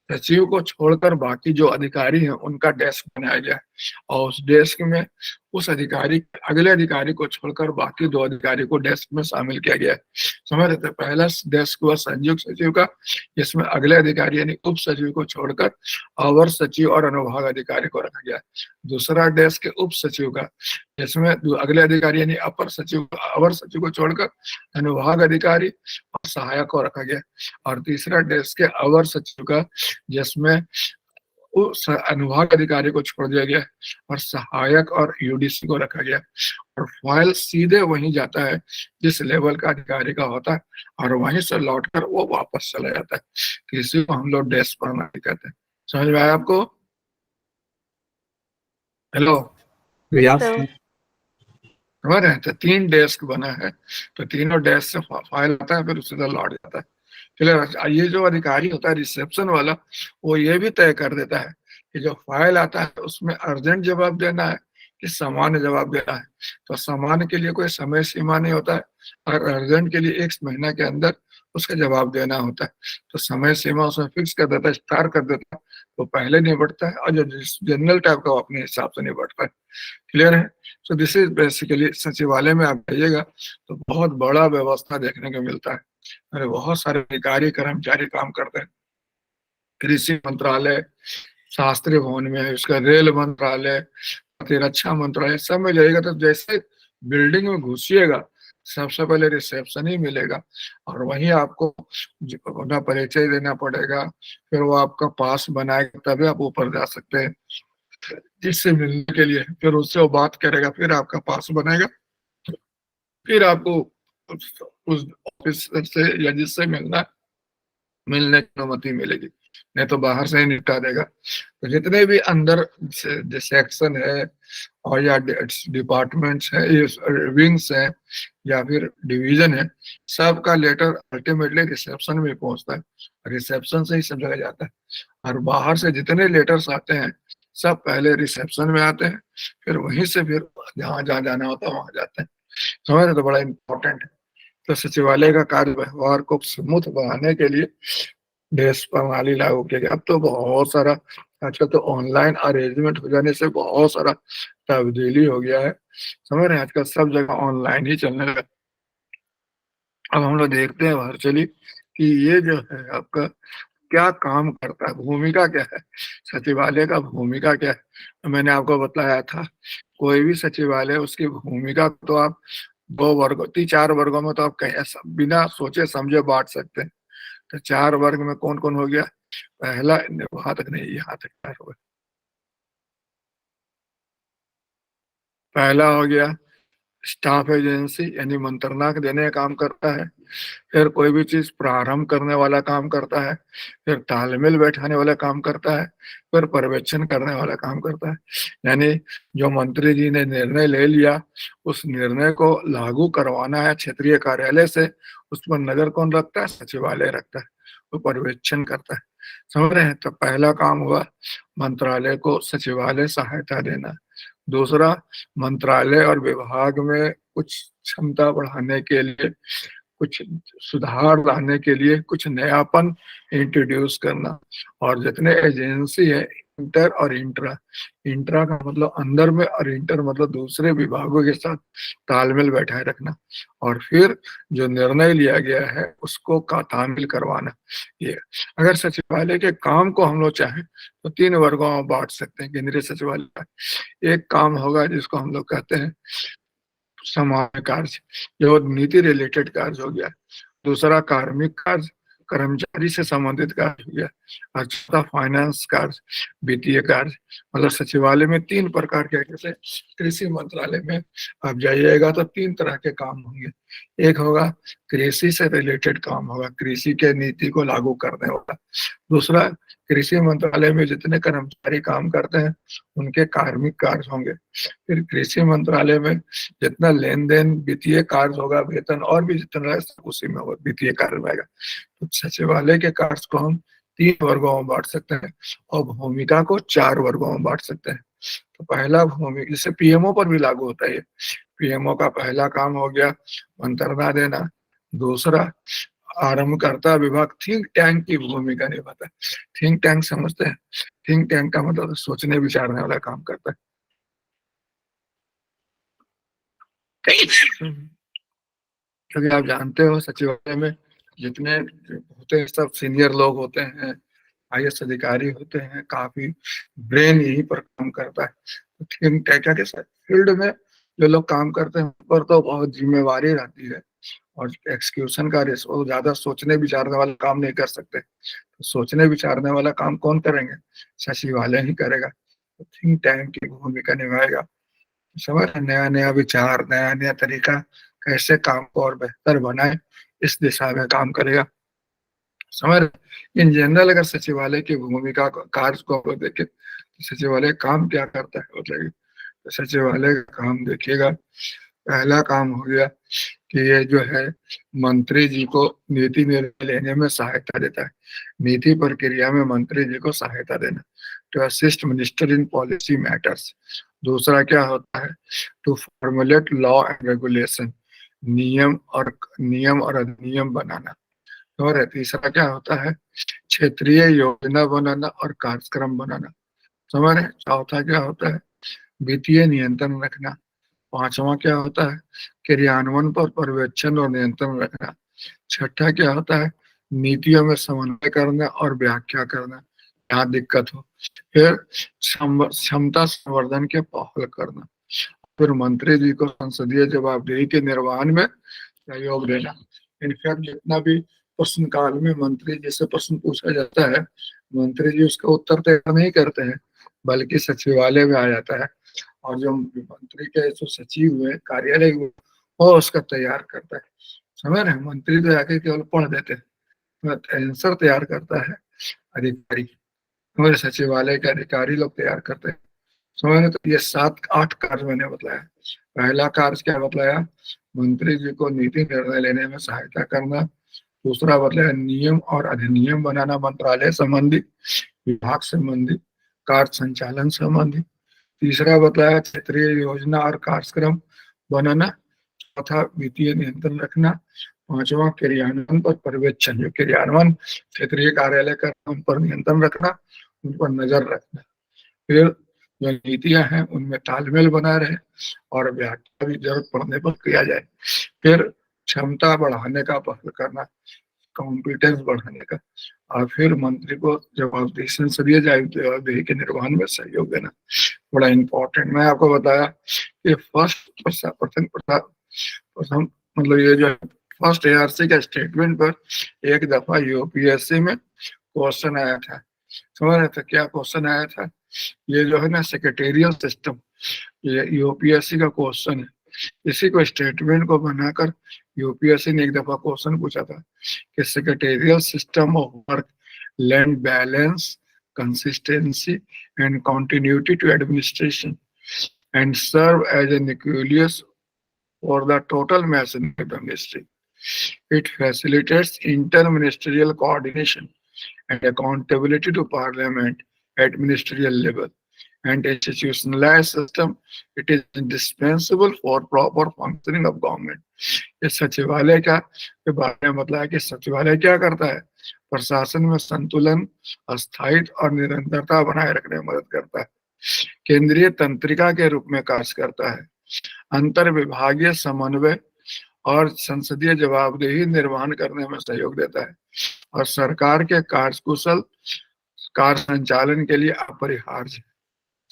सचिव को छोड़कर बाकी जो अधिकारी हैं उनका डेस्क बनाया गया है। और उस डेस्क में उस अधिकारी अगले अधिकारी को छोड़कर बाकी 2 अधिकारी को डेस्क में शामिल किया गया है। समझ रहे थे? पहला डेस्क हुआ संयुक्त सचिव का, जिसमें अगले अधिकारी यानी उप सचिव को छोड़कर अवर सचिव और अनुभाग अधिकारी को रखा गया है। दूसरा डेस्क उप सचिव का, जिसमें अगले अधिकारी यानी अपर सचिव अवर सचिव को छोड़कर अनुभाग अधिकारी और सहायक को रखा गया। और तीसरा डेस्क अवर सचिव का, जिसमें उस अनुभाग अधिकारी को छोड़ दिया गया और सहायक और यूडीसी को रखा गया। और फाइल सीधे वहीं जाता है जिस लेवल का अधिकारी का होता है, और वहीं से लौटकर वो वापस चला जाता है। तो इसी को हम लोग डेस्क प्रणाली कहते हैं। समझ में आया आपको? हेलो, समझ रहे हैं? तो 3 डेस्क बना है, तो तीनों डेस्क से फाइल आता है, फिर उससे लौट जाता है। चलिए, ये जो अधिकारी होता है रिसेप्शन वाला, वो ये भी तय कर देता है कि जो फाइल आता है उसमें अर्जेंट जवाब देना है कि सामान्य जवाब देना है। तो सामान्य के लिए कोई समय सीमा नहीं होता है, और अर्जेंट के लिए 1 महीना के अंदर उसका जवाब देना होता है। तो समय सीमा उसमें फिक्स कर देता है, स्टार कर देता है, तो पहले निपटता है, और जो जनरल टाइप का वो अपने हिसाब से निपटता है। क्लियर है? सो दिस इज बेसिकली, सचिवालय में आप जाइएगा तो बहुत बड़ा व्यवस्था देखने को मिलता है। अरे बहुत सारे अधिकारी कर्मचारी काम करते हैं। कृषि मंत्रालय शास्त्रीय भवन में है, उसका रेल मंत्रालय, प्रतिरक्षा मंत्रालय, सब में जाइएगा तो जैसे बिल्डिंग में घुसिएगा सबसे पहले रिसेप्शन ही मिलेगा, और वहीं आपको अपना परिचय देना पड़ेगा, फिर वो आपका पास बनाएगा, तभी आप ऊपर जा सकते हैं जिससे मिलने के लिए। फिर उससे वो बात करेगा, फिर आपका पास बनाएगा, फिर आपको उस ऑफिसर से या जिससे मिलने की अनुमति मिलेगी, नहीं तो बाहर से ही निपटा देगा। तो जितने भी अंदर सेक्शन है और या डिपार्टमेंट्स है, ये विंग्स है या फिर डिवीजन है, सबका लेटर अल्टीमेटली रिसेप्शन में पहुंचता है, रिसेप्शन से ही सब जगह जाता है। और बाहर से जितने लेटर्स आते हैं सब पहले रिसेप्शन में आते हैं, फिर वहीं से फिर जहाँ जहाँ जाना होता है वहां जाते हैं। समझ रहे? तो बड़ा इंपॉर्टेंट है। तो सचिवालय का कार्य व्यवहार को स्मूथ बनाने के लिए डेस्क प्रणाली लागू किया गया। अब तो बहुत सारा, आजकल तो ऑनलाइन अरेंजमेंट हो जाने से बहुत सारा तब्दीली हो गया है। समझ रहे हैं? आजकल सब जगह ऑनलाइन ही चलने लगा। अब हम लोग देखते हैं वर्चुअली कि ये जो है आपका क्या काम करता है, भूमिका क्या है, सचिवालय का भूमिका क्या है। तो मैंने आपको बताया था, कोई भी सचिवालय उसकी भूमिका तो आप 2 वर्गों 4 वर्गों में तो आप कहीं बिना सोचे समझे बांट सकते हैं। तो 4 वर्ग में कौन कौन हो गया? पहला, वहां तक नहीं, यहाँ तक 4 हो गया। पहला हो गया स्टाफ एजेंसी, यानी मंत्रणा देने का काम करता है। फिर कोई भी चीज प्रारंभ करने वाला काम करता है, फिर तालमेल बैठाने वाला काम करता है, फिर पर्यवेक्षण करने वाला काम करता है। यानी जो मंत्री जी ने निर्णय ले लिया, उस निर्णय को लागू करवाना है क्षेत्रीय कार्यालय से, उस पर नजर कौन रखता है? सचिवालय रखता है, वो पर्यवेक्षण करता है। समझ रहे हैं? तो पहला काम हुआ मंत्रालय को सचिवालय सहायता देना। दूसरा, मंत्रालय और विभाग में कुछ क्षमता बढ़ाने के लिए, कुछ सुधार लाने के लिए, कुछ नयापन इंट्रोड्यूस करना। और जितने एजेंसी है, इंटर और इंट्रा, इंट्रा का मतलब अंदर में, और इंटर मतलब दूसरे विभागों के साथ तालमेल बैठाए रखना। और फिर जो निर्णय लिया गया है उसको का तामील करवाना। ये अगर सचिवालय के काम को हम लोग चाहें तो 3 वर्गों में बांट सकते हैं केंद्रीय सचिवालय का। एक काम होगा जिसको हम लोग कहते हैं सामान्य कार्य, जो नीति रिलेटेड कार्य हो गया। दूसरा कार्मिक कार्य, कर्मचारी से संबंधित कार्य हो गया। और चौथा फाइनेंस कार्य, वित्तीय कार्य। मतलब सचिवालय में 3 प्रकार के, जैसे कृषि मंत्रालय में आप जाइएगा तो 3 तरह के काम होंगे। एक होगा कृषि से रिलेटेड काम होगा, कृषि के नीति को लागू करने वाला। दूसरा, कृषि मंत्रालय में जितने कर्मचारी काम करते हैं उनके कार्मिक कार्य होंगे। फिर कृषि मंत्रालय में जितना लेन देन वित्तीय कार्य होगा, वेतन और भी जितना उसी में होगा, वित्तीय कार्य रहेगा। तो सचिवालय के कार्य को हम 3 वर्गों में बांट सकते हैं, और भूमिका को 4 वर्गों में बांट सकते हैं। तो पहला भूमिका, जिससे पीएमओ पर भी लागू होता है। पीएमओ का पहला काम हो गया मंत्रणा देना। दूसरा, आरंभकर्ता विभाग थिंक टैंक की भूमिका निभाता है। थिंक टैंक समझते हैं? थिंक टैंक का मतलब सोचने विचारने वाला काम करता है। क्योंकि आप जानते हो सचिवालय में जितने होते हैं सब सीनियर लोग होते हैं, आईएएस अधिकारी होते हैं, काफी ब्रेन यहीं पर काम करता है। तो थिंक क्या के फील्ड में जो लोग काम करते हैं उन पर तो बहुत जिम्मेवारी रहती है, और एक्सक्यूशन का वो ज्यादा सोचने विचारने वाला काम नहीं कर सकते। तो सोचने विचारने वाला काम कौन करेंगे? सचिवालय ही करेगा। तो थिंक टैंक की भूमिका निभाएगा। समझ, नया नया विचार, नया नया तरीका, कैसे काम को और बेहतर बनाए, इस दिशा में काम करेगा। समझ, इन जनरल अगर सचिवालय की भूमिका कार्य को देखे तो सचिवालय काम क्या करता है बताइए। तो सचिवालय का काम देखिएगा, पहला काम हो गया कि ये जो है मंत्री जी को नीति निर्णय लेने में सहायता देता है। नीति प्रक्रिया में मंत्री जी को सहायता देना, to assist minister in policy matters. दूसरा क्या होता है? To formulate law and regulation, नियम और अधिनियम बनाना। और तीसरा क्या होता है? क्षेत्रीय योजना बनाना और कार्यक्रम बनाना। समझ रहे? चौथा क्या होता है? वित्तीय नियंत्रण रखना। पांचवा क्या होता है? क्रियान्वयन पर पर्यवेक्षण और नियंत्रण रखना। छठा क्या होता है? नीतियों में समन्वय करना और व्याख्या करना जहाँ दिक्कत हो। फिर क्षमता संवर्धन के पहल करना। फिर मंत्री जी को संसदीय जवाबदेही के निर्वहन में सहयोग देना। इनफैक्ट जितना भी प्रश्न काल में मंत्री जी से प्रश्न पूछा जाता है, मंत्री जी उसका उत्तर तैयार नहीं करते हैं, बल्कि सचिवालय में आ जाता है, और जो मंत्री के जो सचिव हुए, कार्यालय हुए, वो उसका तैयार करता है। समझ रहे? मंत्री तो आके केवल पढ़ देते हैं, आंसर तैयार करता है अधिकारी, हमारे सचिवालय के अधिकारी लोग तैयार करते हैं। समझ रहे? तो ये 7-8 कार्य मैंने बताया। पहला कार्य क्या बताया? मंत्री जी को नीति निर्णय लेने में सहायता करना। दूसरा बताया नियम और अधिनियम बनाना, मंत्रालय संबंधी, विभाग संबंधी, कार्य संचालन संबंधी। तीसरा बताया क्षेत्रीय योजना और कार्यक्रम बनाना। चौथा वित्तीय नियंत्रण रखना। पांचवा क्रियान्वयन पर पर्यवेक्षण, जो क्रियान्वयन क्षेत्रीय कार्यालय का उन पर नियंत्रण रखना, उन पर नजर रखना। फिर जो नीतियां हैं उनमें तालमेल बना रहे और व्याख्या भी जरूरत पड़ने पर किया जाए। फिर क्षमता बढ़ाने का पहल करना, कॉम्पिटेंस बढ़ाने का, और फिर मंत्री को जवाबदेही संसदीय जवाबदेही के निर्वहन में सहयोग देना। बड़ा इंपॉर्टेंट मैं आपको बताया कि प्रथम प्रथम मतलब ये जो फर्स्ट एआरसी का स्टेटमेंट पर एक दफा यूपीएससी में क्वेश्चन आया था। समझ रहे थे क्या क्वेश्चन आया था? ये जो है ना सेक्रेटेरियल सिस्टम, ये यूपीएससी का क्वेश्चन है। इसी को स्टेटमेंट को बनाकर यूपीएससी ने एक दफा क्वेश्चन पूछा था कि secretarial system of work land balance consistency and continuity to administration and serve as a nucleus for the total machinery of the ministry. It facilitates inter-ministerial coordination and accountability to parliament at ministerial level and institutionalized system. It is indispensable for proper functioning of government. इस सचिवालय का के बारे में मतलब है कि सचिवालय क्या करता है? प्रशासन में संतुलन, स्थायित्व और निरंतरता बनाए रखने में मदद करता है। केंद्रीय तंत्रिका के रूप में कार्य करता है। अंतर विभागीय समन्वय और संसदीय जवाबदेही निर्वहन करने में सहयोग देता है, और सरकार के कार्यकुशल कार्य संचालन के लिए अपरिहार्य है।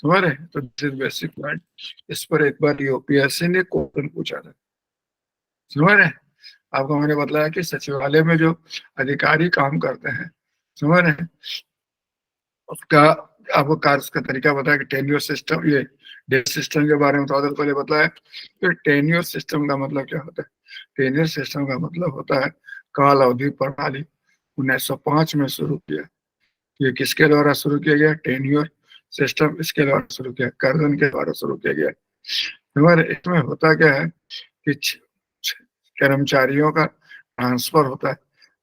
समझ रहे? तो दिस इज बेसिक पॉइंट। इस पर एक बार यूपीएससी ने क्वेश्चन पूछा था। समझ रहे? आपको मैंने बताया कि सचिवालय में जो अधिकारी काम करते हैं, समझ रहे, उसका आपको कार्य का तरीका बताया कि टेन्योर सिस्टम, ये डे सिस्टम के बारे में थोड़ा देर पहले बताया। फिर टेन्योर सिस्टम का मतलब क्या होता है? टेन्योर सिस्टम का मतलब होता है काल अवधि प्रणाली। 1905 में शुरू किया। ये किसके द्वारा शुरू किया गया? टेन्योर सिस्टम इसके द्वारा शुरू किया, कर्जन के द्वारा शुरू किया गया। हमारे इसमें होता क्या है कि कर्मचारियों का ट्रांसफर होता है।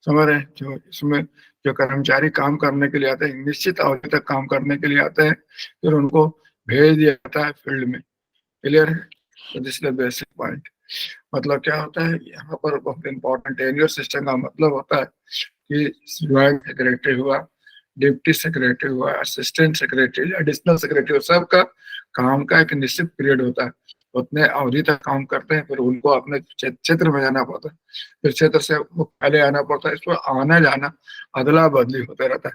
समझ रहे हैं? जो इसमें जो कर्मचारी काम करने के लिए आते हैं, निश्चित अवधि तक काम करने के लिए आते हैं, फिर उनको भेज दिया जाता है फील्ड में। क्लियर है? तो दिस इज बेसिक पॉइंट। मतलब क्या होता है यहाँ पर बहुत इंपॉर्टेंट टेन्योर सिस्टम का मतलब होता है कि ज्वाइंट सेक्रेटरी हुआ, डिप्टी सेक्रेटरी हुआ, असिस्टेंट सेक्रेटरी, एडिशनल सेक्रेटरी, सबका काम का एक निश्चित पीरियड होता है। उतने अवधि तक काम करते हैं, फिर उनको अपने क्षेत्र में जाना पड़ता है, फिर क्षेत्र से मुख्यालय आना पड़ता है। इस पर आना जाना अदला बदली होता रहता है।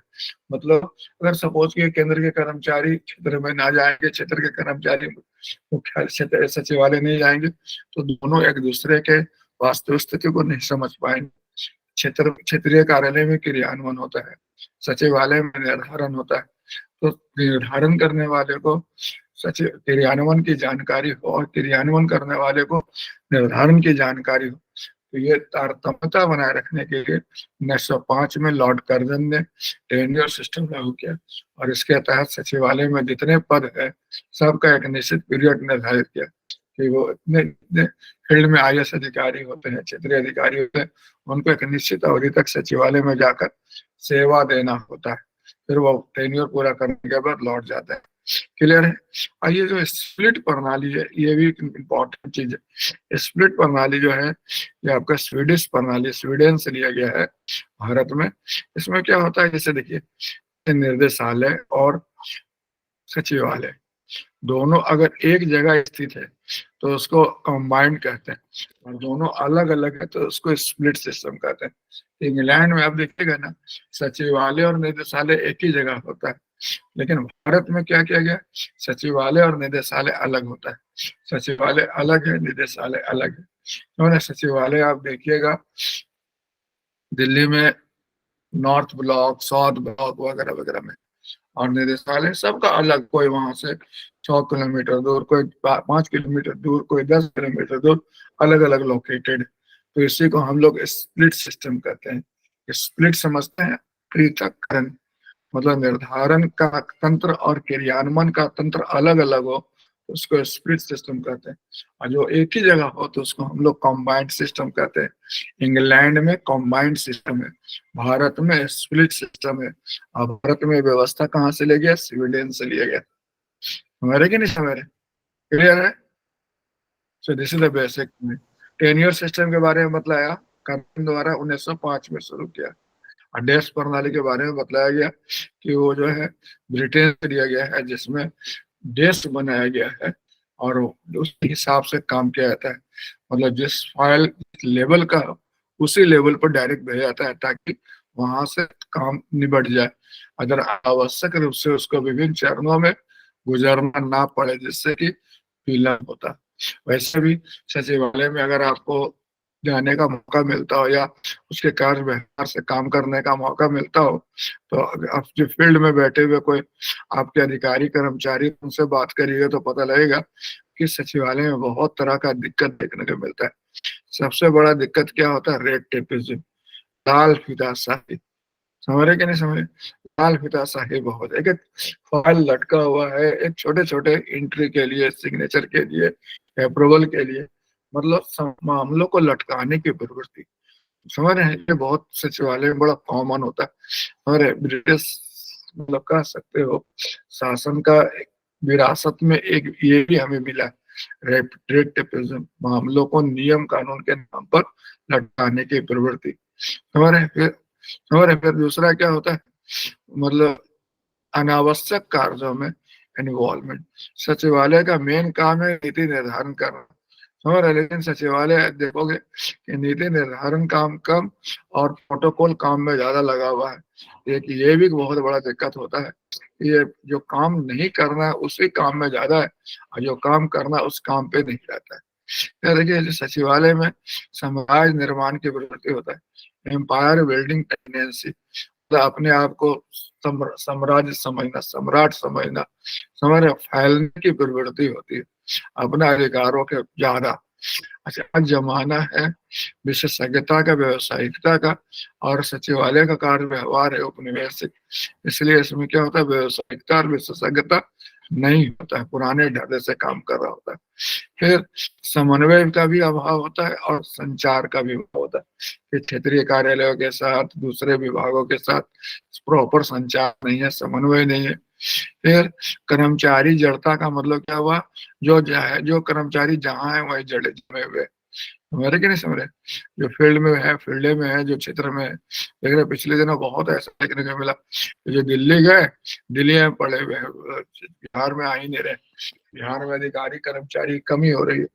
मतलब अगर सपोज कि केंद्र के कर्मचारी क्षेत्र में ना जाएंगे, क्षेत्र के कर्मचारी मुख्यालय क्षेत्र सचिवालय नहीं जाएंगे, तो दोनों एक दूसरे के वास्तविक स्थिति को नहीं समझ पाएंगे। क्षेत्रीय कार्यालय में क्रियान्वयन होता है, सचिवालय में निर्धारण होता है। तो निर्धारण करने वाले को सचिव क्रियान्वयन की जानकारी हो और क्रियान्वयन करने वाले को निर्धारण की जानकारी हो। तो ये तारतम्यता बनाए रखने के लिए 1905 में लॉर्ड कर्जन ने टेन्योर सिस्टम लागू किया, और इसके तहत सचिवालय में जितने पद है सबका एक निश्चित पीरियड निर्धारित किया कि वो इतने फील्ड में आईएएस अधिकारी होते हैं, क्षेत्रीय अधिकारी होते हैं, उनको एक निश्चित अवधि तक सचिवालय में जाकर सेवा देना होता है, फिर वो टेन्योर पूरा करने के बाद लौट जाता है। क्लियर है? और ये जो स्प्लिट प्रणाली है ये भी इम्पोर्टेंट चीज है। स्प्लिट प्रणाली जो है ये आपका स्वीडिश प्रणाली, स्वीडन से लिया गया है भारत में। इसमें क्या होता है, जैसे देखिए निर्देशालय और सचिवालय दोनों अगर एक जगह स्थित है तो उसको कंबाइंड कहते हैं, और दोनों अलग अलग है तो उसको स्प्लिट सिस्टम कहते हैं। इंग्लैंड में आप देखिएगा ना, सचिवालय और निदेशालय एक ही जगह होता है, लेकिन भारत में क्या किया गया, सचिवालय और निदेशालय अलग होता है। सचिवालय अलग है, निदेशालय अलग है। तो सचिवालय आप देखिएगा दिल्ली में नॉर्थ ब्लॉक, साउथ ब्लॉक वगैरह वगैरह में, और निदेशालय सबका अलग, कोई वहां से 100 किलोमीटर दूर, कोई 5 किलोमीटर दूर, कोई 10 किलोमीटर दूर, अलग अलग लोकेटेड। तो इसी को हम लोग स्प्लिट सिस्टम कहते हैं। स्प्लिट समझते हैं, पृथक्करण, मतलब निर्धारण का तंत्र और क्रियान्वयन का तंत्र अलग अलग हो तो उसको स्प्लिट सिस्टम कहते हैं, और जो एक ही जगह हो तो उसको हम लोग कॉम्बाइंड सिस्टम कहते हैं। इंग्लैंड में कॉम्बाइंड सिस्टम है, भारत में स्प्लिट सिस्टम है। और भारत में व्यवस्था कहाँ से लिया गया, स्वीडन से लिया गया। हमारे कि नहीं हमारे, क्लियर है? So this is the basic. Tenure system के बारे में बतलाया, कर्जन द्वारा 1905 में शुरू किया। और डेस्क प्रणाली के बारे में बताया गया कि वो जो है ब्रिटेन से दिया गया है, जिसमें डेस्क बनाया गया है और उस हिसाब से काम किया जाता है। मतलब जिस फाइल लेवल का उसी लेवल पर डायरेक्ट भेजा जाता है ताकि वहां से काम निबट जाए, अगर आवश्यक रूप से उसको विभिन्न चरणों में गुजरना ना पड़े जिससे कि विलंब होता। वैसे भी सचिवालय में अगर आपको जाने का मौका मिलता हो या उसके कार्य व्यवहार से काम करने का मौका मिलता हो, तो आप जो फील्ड में बैठे हुए कोई आपके अधिकारी कर्मचारी उनसे बात करिएगा तो पता लगेगा कि सचिवालय में बहुत तरह का दिक्कत देखने को मिलता है। सबसे बड़ा दिक्कत क्या होता है, रेड टेपिज्म, लाल फीताशाही। समझ रहे कि नहीं समझ रहे? लाल फीताशाही बहुत, एक एक फाइल लटका हुआ है, एक छोटे छोटे एंट्री के लिए, सिग्नेचर के लिए, अप्रूवल के लिए, मतलब मामलों को लटकाने की प्रवृत्ति। समझ रहे हैं? ये बहुत सचिवालय में बड़ा कॉमन होता है। और ब्रिटिश मतलब कह सकते हो शासन का विरासत में एक ये भी हमें मिला, रेड टेपिज्म, मामलों को नियम कानून के नाम पर लटकाने की प्रवृत्ति। समझ रहे? फिर दूसरा क्या होता है, मतलब अनावश्यक कार्यों में इन्वॉल्वमेंट। सचिवालय का मेन काम है नीति निर्धारण करना, समझ रहे, लेकिन सचिवालय देखोगे कि नीति निर्धारण काम कम और प्रोटोकॉल काम में ज्यादा लगा हुआ है। एक ये भी बहुत बड़ा दिक्कत होता है, ये जो काम नहीं करना है उसी काम में ज्यादा है, और जो काम करना उस काम पे नहीं रहता है। देखिए सचिवालय में साम्राज्य निर्माण की प्रवृत्ति होता है, एम्पायर बिल्डिंग टेंडेंसी, अपने आप को साम्राज्य समझना, सम्राट समझना, समझ रहे, फैलने की प्रवृत्ति होती है अपने अधिकारों के ज्यादा। अच्छा, आज जमाना है विशेषज्ञता का, व्यवसायिकता का, और सचिवालय का कार्य व्यवहार है औपनिवेशिक, इसलिए इसमें क्या होता है, व्यवसायिकता और विशेषज्ञता नहीं होता है, पुराने ढांचे से काम कर रहा होता है। फिर समन्वय का भी अभाव होता है और संचार का भी अभाव होता है, फिर क्षेत्रीय कार्यालयों के साथ, दूसरे विभागों के साथ प्रॉपर संचार नहीं है, समन्वय नहीं है। फिर कर्मचारी जड़ता का मतलब क्या हुआ, जो कर्मचारी जहाँ है वही जड़े जमे हुए, समझ रहे कि नहीं समझ रहे? जो फील्ड में है, फील्ड में है, जो क्षेत्र में है। देख रहे पिछले दिनों बहुत ऐसा देखने को मिला, जो दिल्ली गए, दिल्ली में पड़े हुए हैं, बिहार में आ ही नहीं रहे। बिहार में अधिकारी कर्मचारी की कमी हो रही है,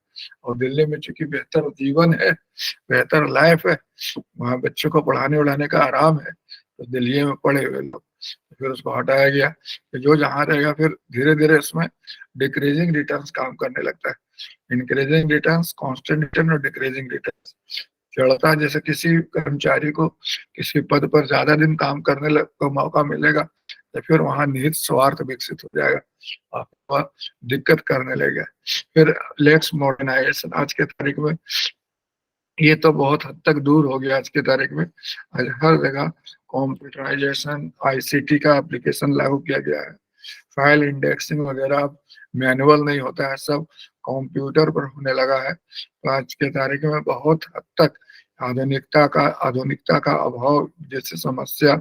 और दिल्ली में चूंकि बेहतर जीवन है, बेहतर लाइफ है, वहाँ बच्चों को पढ़ाने उड़ाने का आराम है, तो दिल्ली में पढ़े हुए लोग, तो फिर उसको हटाया गया। तो जो जहाँ रहेगा फिर धीरे धीरे इसमें डिक्रीजिंग रिटर्न्स काम करने लगता है। इंक्रीजिंग रिटर्न्स, कांस्टेंट रिटर्न और डिक्रीजिंग रिटर्न्स चढ़ता है। जैसे किसी कर्मचारी को किसी पद पर ज्यादा दिन काम करने का मौका मिलेगा, तो फिर वहां निहित स्वार्थ विकसित हो जाएगा, आपको दिक्कत करने लगेगा। फिर लेट्स मॉडर्नाइजेशन, आज के तारीख में ये तो बहुत हद तक दूर हो गया। आज की तारीख में आज हर जगह कंप्यूटराइजेशन, आईसीटी का एप्लीकेशन लागू किया गया है। फाइल इंडेक्सिंग वगैरह अब मैनुअल नहीं होता है, सब कंप्यूटर पर होने लगा है। तो आज के तारीख में बहुत हद तक आधुनिकता का अभाव जैसे समस्या,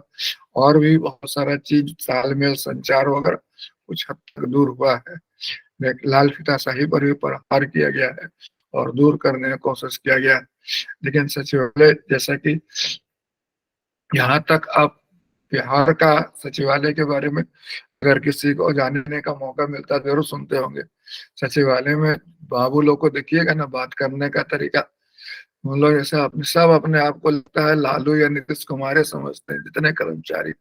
और भी बहुत सारा चीज, तालमेल, संचार वगैरह कुछ हद तक दूर हुआ है। लाल फीताशाही पर भी प्रहार किया गया है और दूर करने की कोशिश किया गया है। लेकिन सचिवालय, जैसा कि यहाँ तक आप बिहार का सचिवालय के बारे में अगर किसी को जानने का मौका मिलता जरूर सुनते होंगे। सचिवालय में बाबू लोग को देखिएगा ना, बात करने का तरीका, उन लोग जैसे अपने सब अपने आप को लगता है लालू या नीतीश कुमार समझते हैं। जितने कर्मचारी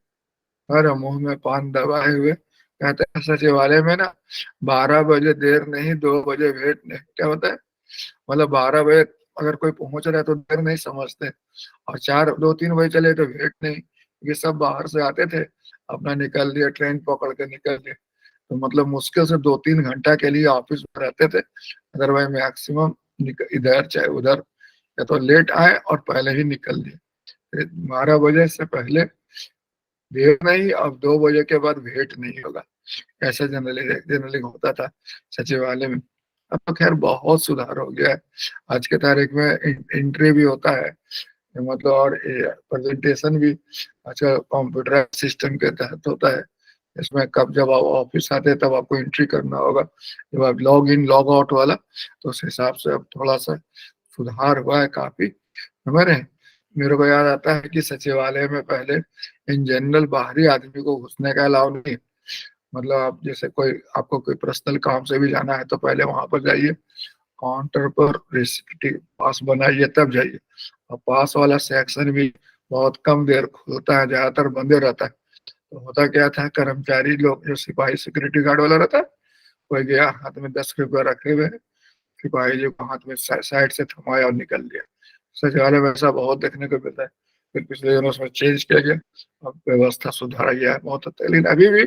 हर मुंह में पान दबाए हुए कहते हैं सचिवालय में ना 12 बजे देर नहीं, 2 बजे भेंट नहीं। क्या होता है, मतलब 12 बजे अगर कोई पहुंच रहा है तो देर नहीं समझते, और 2-3 बजे चले तो भेंट नहीं। ये सब बाहर से आते थे, अपना निकल लिए, ट्रेन पकड़ के निकल लिए, तो मतलब मुश्किल से 2-3 घंटा के लिए ऑफिस में रहते थे। अदरवाइज मैक्सिमम इधर चाहे उधर, या तो लेट आए और पहले ही निकल लिए। 12 बजे से पहले भेंट नहीं, अब 2 बजे के बाद भेंट नहीं होगा, ऐसा जनरली जनरली होता था सचिवालय में। अब तो खैर बहुत सुधार हो गया है। आज के तारीख में एंट्री भी होता है, मतलब, और प्रेजेंटेशन भी अच्छा कंप्यूटर सिस्टम के तहत होता है। इसमें कब जब आप ऑफिस आते हैं तब आपको एंट्री करना होगा, जब आप लॉग इन लॉग आउट वाला, तो उस हिसाब से अब थोड़ा सा सुधार हुआ है काफी। समझ रहे हैं? मेरे को याद आता है कि सचिवालय में पहले इन जनरल बाहरी आदमी को घुसने का अलाउ नहीं। मतलब आप जैसे कोई, आपको कोई पर्सनल काम से भी जाना है तो पहले वहां पर जाइए, काउंटर पर रिसिप्ट पास बनाइए तब जाइए। और पास वाला सेक्शन भी बहुत कम देर खुलता है, ज्यादातर बंदे रहता है। तो होता क्या था, कर्मचारी लोग, जो सिपाही सिक्योरिटी गार्ड वाला रहता है, कोई गया हाथ में 10 रुपया रखे हुए, सिपाही जी को हाथ में साइड से थमाया और निकल लिया। सचिवालय में ऐसा बहुत देखने को मिलता है। फिर पिछले दिनों उसमें चेंज किया गया, अब व्यवस्था सुधारा गया है बहुत हद तक, लेकिन अभी भी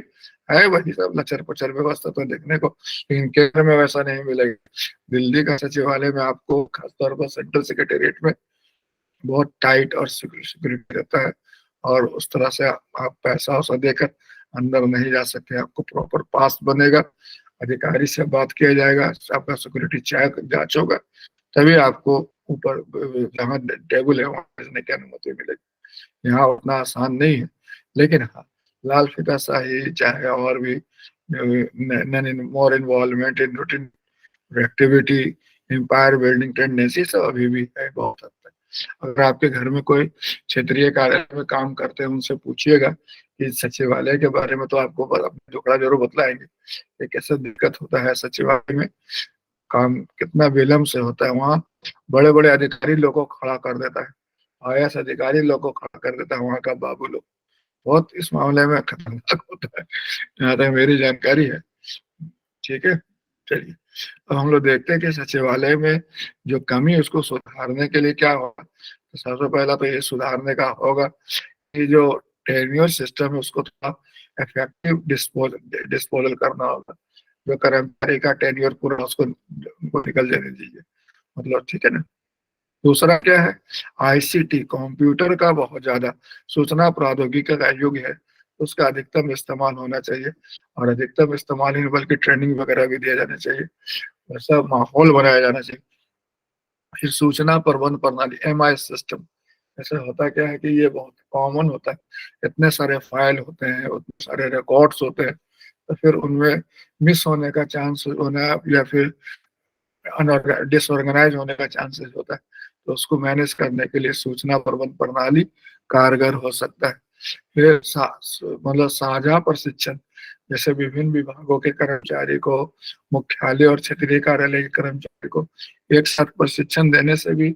है वही सब लचर पचर व्यवस्था तो देखने को, लेकिन केंद्र में वैसा नहीं मिलेगा। दिल्ली का सचिवालय में आपको खासतौर पर सेंट्रल सेक्रेटेरिएट में बहुत टाइट और सिक्योरिटी रहता है, और उस तरह से आप पैसा वैसा देकर अंदर नहीं जा सकते। आपको प्रॉपर पास बनेगा, अधिकारी से बात किया जाएगा, आपका सिक्योरिटी चेक जांच होगा, तभी आपको ऊपर जहाँ टेबल है वहां भेजने की अनुमति मिलेगी। यहाँ उतना आसान नहीं है, लेकिन हाँ, लाल फीताशाही चाहे और भी more involvement in routine activity, empire building tendency सब अभी भी है बहुत हद तक। अगर आपके घर में कोई क्षेत्रीय कार्यालय में काम करते हैं, उनसे पूछिएगा कि सचिवालय के बारे में, तो आपको अपना टुकड़ा जरूर बतलाएंगे कि कैसे दिक्कत होता है सचिवालय में, काम कितना विलम्ब से होता है। वहाँ बड़े बड़े अधिकारी लोगों को खड़ा कर देता है, आईएएस अधिकारी लोगों को खड़ा कर देता है वहाँ का बाबू लोग। बहुत इस मामले में खतरनाक होता है, जहाँ तक मेरी जानकारी है। ठीक है, चलिए अब हम लोग देखते हैं कि सचिवालय में जो कमी है उसको सुधारने के लिए क्या होगा। तो सबसे पहला तो ये सुधारने का होगा कि जो टेन्योर सिस्टम है उसको थोड़ा इफेक्टिव डिस्पोजल करना होगा। जो कर्मचारी का टेन्योर पूरा उसको निकल जाने दीजिए, मतलब, ठीक है ना। दूसरा क्या है, आईसीटी कंप्यूटर का बहुत ज्यादा, सूचना प्रौद्योगिकी का युग है, उसका अधिकतम इस्तेमाल होना चाहिए, और अधिकतम इस्तेमाल ही बल्कि ट्रेनिंग वगैरह भी दिया जाना चाहिए, ऐसा माहौल बनाया जाना चाहिए। फिर सूचना प्रबंध प्रणाली, एमआई सिस्टम, ऐसा होता क्या है कि ये बहुत कॉमन होता है, इतने सारे फाइल होते हैं, उतने सारे रिकॉर्ड्स होते हैं, तो फिर उनमें मिस होने का चांस होना, या फिर डिसऑर्गेनाइज होने का चांसेस होता है। तो उसको मैनेज करने के लिए सूचना प्रबंध प्रणाली कारगर हो सकता है। फिर मतलब साझा प्रशिक्षण, जैसे विभिन्न विभागों के कर्मचारी को, मुख्यालय और क्षेत्रीय कार्यालय के कर्मचारी को एक साथ प्रशिक्षण देने से भी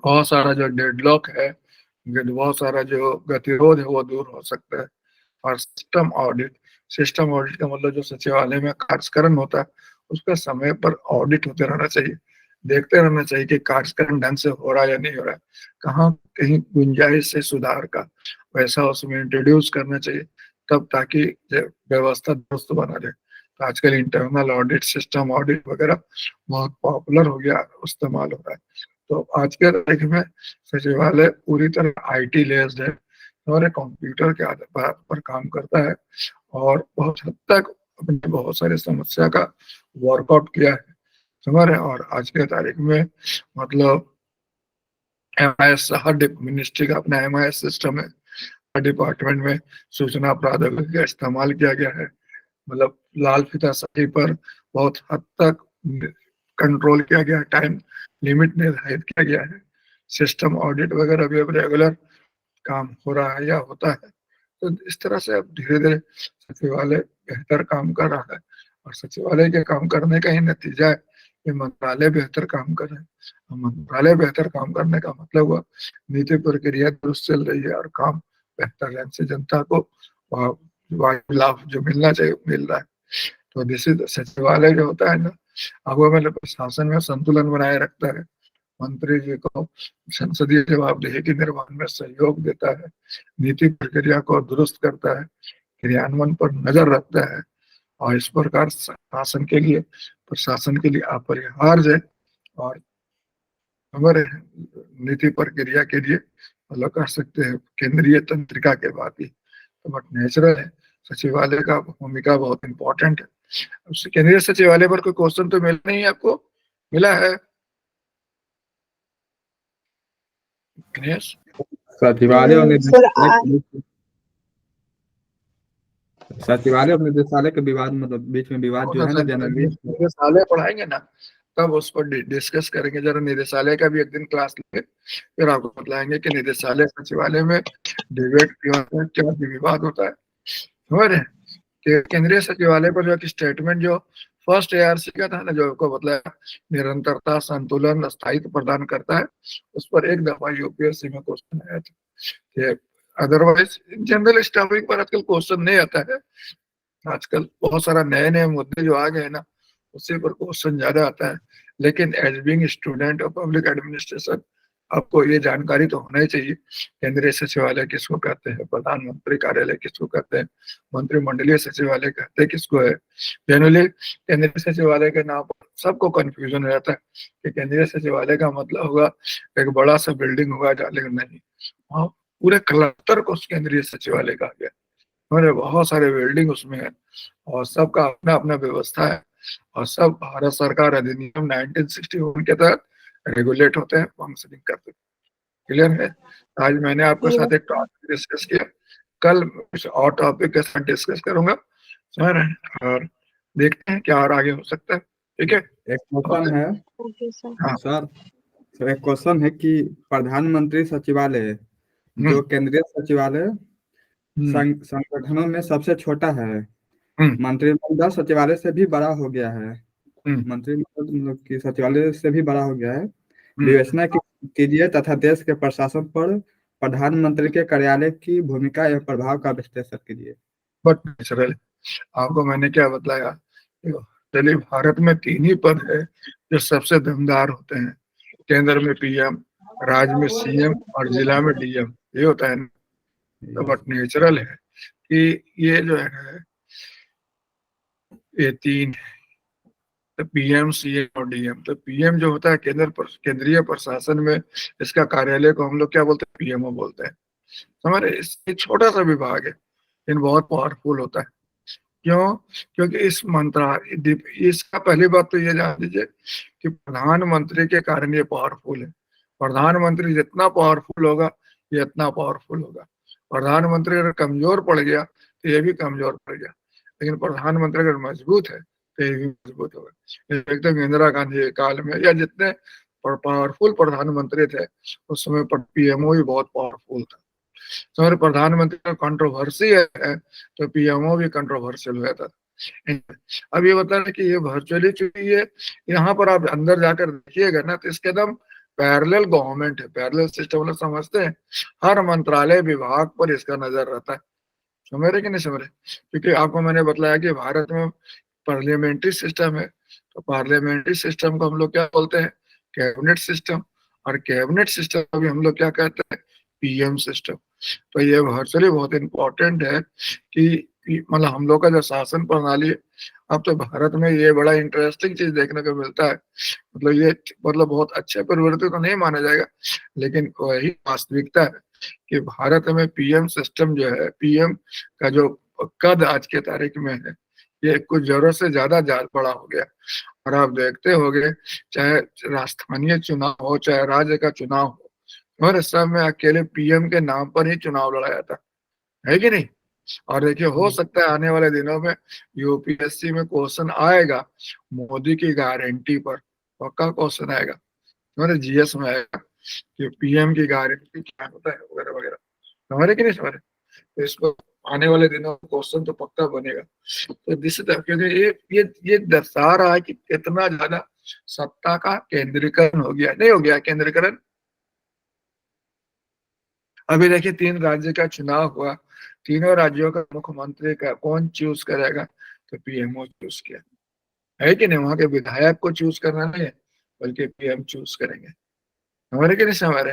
बहुत सारा जो डेडलॉक है, बहुत सारा जो गतिरोध है वो दूर हो सकता है। और सिस्टम ऑडिट का मतलब जो सचिवालय में कार्यक्रम होता है उसका समय पर ऑडिट होते रहना चाहिए, देखते रहना चाहिए कि कार्यक्रम ढंग से हो रहा है या नहीं हो रहा है, कहाँ कहीं गुंजाइश है सुधार का, वैसा उसमें इंट्रोड्यूस करना चाहिए, तब ताकि व्यवस्था दुरुस्त बना रहे। तो आजकल इंटरनल ऑडिट, सिस्टम ऑडिट वगैरह बहुत पॉपुलर हो गया, इस्तेमाल हो रहा है। तो आज के तारीख में सचिवालय पूरी तरह आईटी लेस्ड है, हमारे कंप्यूटर के आधार पर काम करता है और बहुत हद तक अपनी बहुत सारी समस्या का वर्कआउट किया है हमारे। और आज के तारीख में मतलब MIS, हर मिनिस्ट्री का अपना MIS सिस्टम है, हर डिपार्टमेंट में सूचना प्रौद्योगिकी का इस्तेमाल किया गया है। मतलब लाल फीताशाही पर बहुत हद तक कंट्रोल किया गया, टाइम लिमिट निर्धारित किया गया है, सिस्टम ऑडिट वगैरह भी अब रेगुलर काम हो रहा है या होता है। तो इस तरह से अब धीरे धीरे सचिवालय बेहतर काम कर रहा है और सचिवालय के काम करने का ही नतीजा है कि मंत्रालय बेहतर काम कर रहे हैं। मंत्रालय बेहतर काम करने का मतलब हुआ नीति प्रक्रिया दुरुस्त चल रही है और काम बेहतर ढंग से जनता को लाभ जो मिलना चाहिए मिल रहा है। तो निश्चित सचिवालय जो होता है ना, अब मतलब प्रशासन में संतुलन बनाए रखता है, मंत्री जी को संसदीय जवाबदेही के निर्वहन में सहयोग देता है, नीति प्रक्रिया को दुरुस्त करता है, क्रियान्वयन पर नजर रखता है और इस प्रकार प्रशासन के लिए अपरिहार्य है और हमारे नीति प्रक्रिया के लिए मतलब कह सकते हैं केंद्रीय तंत्रिका के बाद ही। तो बट नेचुरल है, सचिवालय का भूमिका बहुत इंपॉर्टेंट है। केंद्रीय सचिवालय पर कोई क्वेश्चन तो मिला नहीं, आपको मिला है सचिवालय और सचिवालय और निदेशालय के विवाद मतलब बीच में विवाद जो है ना जनरली निदेशालय पढ़ाएंगे ना तब उस पर डिस्कस करेंगे। जरा निदेशालय का भी एक दिन क्लास लेंगे, फिर आपको बतलाएंगे कि निदेशालय सचिवालय में डिबेट क्या विवाद होता है। समझ रहे कि केंद्रीय सचिवालय पर जो स्टेटमेंट जो फर्स्ट ARC का था ना, जो आपको बतलाया निरंतरता, संतुलन, स्थायित्व प्रदान करता है, उस पर एक दफा UPSC में क्वेश्चन आया था। अदरवाइज जनरल स्टाफिंग पर आजकल क्वेश्चन नहीं आता है। आजकल बहुत सारा नए नए मुद्दे जो आ गए ना, उसी पर क्वेश्चन ज्यादा आता है। लेकिन as being student of public administration आपको ये जानकारी तो होना ही चाहिए केंद्रीय सचिवालय किसको कहते हैं, प्रधानमंत्री कार्यालय किसको कहते हैं, मंत्रिमंडलीय सचिवालय कहते हैं किसको है। जनरली केंद्रीय सचिवालय के नाम पर सबको कंफ्यूजन हो जाता है कि केंद्रीय सचिवालय का मतलब होगा एक बड़ा सा बिल्डिंग होगा, लेकिन नहीं, वहाँ पूरे क्लस्टर को केंद्रीय सचिवालय कहा गया। हमारे बहुत सारे बिल्डिंग उसमें है और सबका अपना अपना व्यवस्था है और सब भारत सरकार अधिनियम 1961 के तहत रेगुलेट होते हैं, फंक्शनिंग करते हैं। क्लियर है? आज मैंने आपके साथ एक टॉपिक डिस्कस किया, कल कुछ और टॉपिक के साथ डिस्कस करूंगा सर, और देखते हैं क्या और आगे हो सकता है। ठीक है, एक क्वेश्चन है सर, एक क्वेश्चन है कि प्रधानमंत्री सचिवालय जो केंद्रीय सचिवालय संगठनों में सबसे छोटा है, मंत्रिमंडल सचिवालय से भी बड़ा हो गया है, मंत्रिमंडल मतलब कि सचिवालय से भी बड़ा हो गया है, विवेचना कीजिए तथा देश के प्रशासन पर प्रधानमंत्री के कार्यालय की भूमिका एवं प्रभाव का विश्लेषण कीजिए। बट नेचुरल आपको मैंने क्या बताया, चलिए भारत में 3 ही पद है जो सबसे दमदार होते हैं, केंद्र में PM, राज्य में CM और जिला में DM, ये होता है ना। तो बट नेचुरल है कि ये जो है ये 3 तो PM, CM और DM। तो PM जो होता है केंद्रीय प्रशासन में, इसका कार्यालय को हम लोग क्या बोलते हैं, PMO बोलते हैं। हमारे इससे छोटा सा विभाग है लेकिन बहुत पावरफुल होता है। क्यों? क्योंकि इस मंत्रालय, इसका पहली बात तो ये जान लीजिए कि प्रधानमंत्री के कारण ये पावरफुल है। प्रधानमंत्री जितना पावरफुल होगा ये इतना पावरफुल होगा। प्रधानमंत्री अगर कमजोर पड़ गया तो ये भी कमजोर पड़ गया, लेकिन प्रधानमंत्री अगर मजबूत है तो ये भी मजबूत होगा। एकदम इंदिरा गांधी के काल में या जितने पावरफुल प्रधानमंत्री थे उस समय पर पीएमओ भी बहुत पावरफुल था। तो अगर प्रधानमंत्री का कंट्रोवर्सी है तो पीएमओ भी कंट्रोवर्शियल हुआ था। अब ये बता रहे कि ये वर्चुअली चुनी है, यहाँ पर आप अंदर जाकर देखिएगा ना तो इसके एकदम पैरेलल गवर्नमेंट है, पैरेलल सिस्टम मतलब समझते हैं, हर मंत्रालय विभाग पर इसका नजर रहता है। समझ रहे कि नहीं समझ रहे? क्योंकि आपको मैंने बताया कि भारत में पार्लियामेंट्री सिस्टम है, तो पार्लियामेंट्री सिस्टम को हम लोग क्या बोलते हैं, कैबिनेट सिस्टम, और कैबिनेट सिस्टम को भी हम लोग क्या कहते हैं, पीएम सिस्टम। तो ये वर्चुअली बहुत इंपॉर्टेंट है कि मतलब हम लोग का जो शासन प्रणाली है, अब तो भारत में ये बड़ा इंटरेस्टिंग चीज देखने को मिलता है। मतलब ये मतलब बहुत अच्छे परिवर्तन तो नहीं माना जाएगा, लेकिन वही वास्तविकता है कि भारत में पीएम सिस्टम जो है, पीएम का जो कद आज के तारीख में है, ये कुछ जरूरत से ज्यादा बड़ा हो गया। और आप देखते होंगे चाहे राजस्थानीय चुनाव हो चाहे राज्य का चुनाव हो, और इस सब में अकेले पीएम के नाम पर ही चुनाव लड़ा जाता है कि नहीं? और देखिए हो सकता है आने वाले दिनों में यूपीएससी में क्वेश्चन आएगा मोदी की गारंटी पर, पक्का क्वेश्चन आएगा, हमारे जीएस में आएगा कि पीएम की गारंटी क्या होता है वगैरह वगैरह। हमारे कि नहीं हमारे, तो इसको आने वाले दिनों में क्वेश्चन तो पक्का बनेगा। तो क्योंकि ये दर्शा रहा है कि कितना ज्यादा सत्ता का केंद्रीकरण हो गया, नहीं हो गया केंद्रीकरण? अभी देखिए 3 राज्य का चुनाव हुआ, तीनों राज्यों का मुख्यमंत्री का कौन चूज करेगा, तो पीएमओ चूज किया है कि नहीं? वहां के विधायक को चूज करना नहीं है बल्कि पीएम चूज करेंगे। हमारे के नहीं हमारे,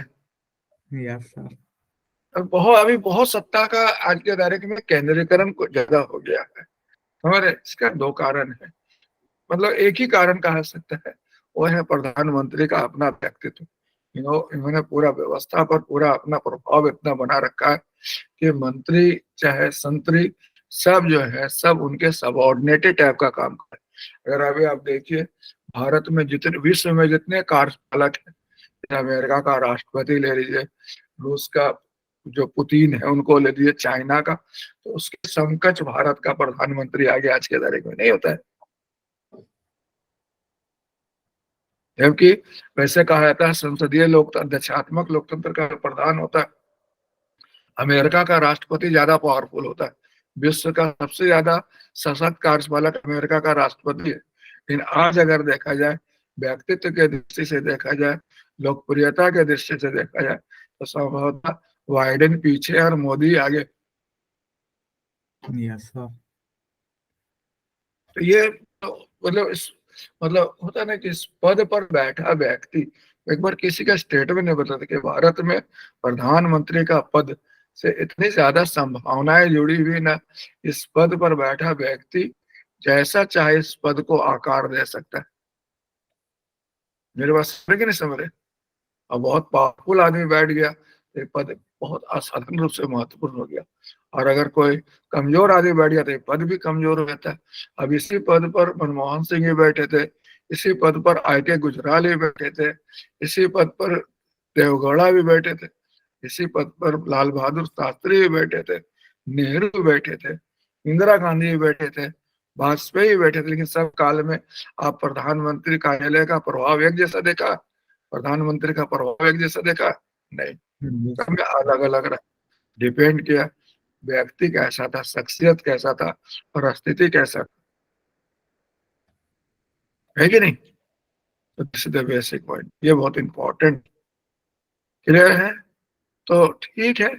यस सर। अभी बहुत सत्ता का आज के तारीख में केंद्रीकरण को ज्यादा हो गया है हमारे। इसका 2 कारण है, मतलब एक ही कारण कहा सकता है, वो है प्रधानमंत्री का अपना व्यक्तित्व। इन्होंने पूरा व्यवस्था पर पूरा अपना प्रभाव इतना बना रखा है कि मंत्री चाहे संतरी सब जो है सब उनके सबऑर्डिनेटेड टाइप का काम करे। अगर अभी आप देखिए भारत में जितने विश्व में जितने कार्यपालक है, अमेरिका का राष्ट्रपति ले लीजिए, रूस का जो पुतिन है उनको ले लीजिए, चाइना का, तो उसके समकक्ष भारत का प्रधानमंत्री आगे आज के तारीख में नहीं होता है। जबकि वैसे कहा जाता है संसदीय लोकतंत्र दक्षात्मक लोकतंत्र का प्रधान होता है, अमेरिका का राष्ट्रपति ज्यादा पावरफुल होता है। विश्व का सबसे ज्यादा सशक्त कार्यपालक अमेरिका का राष्ट्रपति है। लेकिन आज अगर देखा जाए, व्यक्तित्व के दृष्टि से देखा जाए, लोकप्रियता के दृष्टि से देखा जाए, तो संभवतः बाइडेन पीछे और मोदी आगे। Yes sir. तो ये तो मतलब होता है ना कि इस पद पर बैठा व्यक्ति, एक बार किसी का स्टेटमेंट नहीं बताता कि भारत में प्रधानमंत्री का पद से इतनी ज्यादा संभावनाएं जुड़ी हुई ना, इस पद पर बैठा व्यक्ति जैसा चाहे इस पद को आकार दे सकता है। मेरे पास समझ नहीं समझ रहे? अब बहुत पावरफुल आदमी बैठ गया तो ये पद बहुत असाधारण रूप से महत्वपूर्ण हो गया, और अगर कोई कमजोर आदमी बैठ गया तो ये पद भी कमजोर हो जाता है। अब इसी पद पर मनमोहन सिंह ही बैठे थे, इसी पद पर आई.के. गुजराल ही बैठे थे, इसी पद पर देवगौड़ा भी बैठे थे, इसी पद पर लाल बहादुर शास्त्री भी बैठे थे, नेहरू भी बैठे थे, इंदिरा गांधी भी बैठे थे, वाजपेयी भी बैठे थे। लेकिन सब काल में आप प्रधानमंत्री कार्यालय का प्रभाव एक जैसा देखा, प्रधानमंत्री का प्रभाव एक जैसा देखा? नहीं, सब में अलग अलग रहा। डिपेंड किया व्यक्ति कैसा था, शख्सियत कैसा था, और स्थिति कैसा था, है कि नहीं? तो this is the basic point, ये बहुत इंपॉर्टेंट। क्लियर है? तो ठीक है।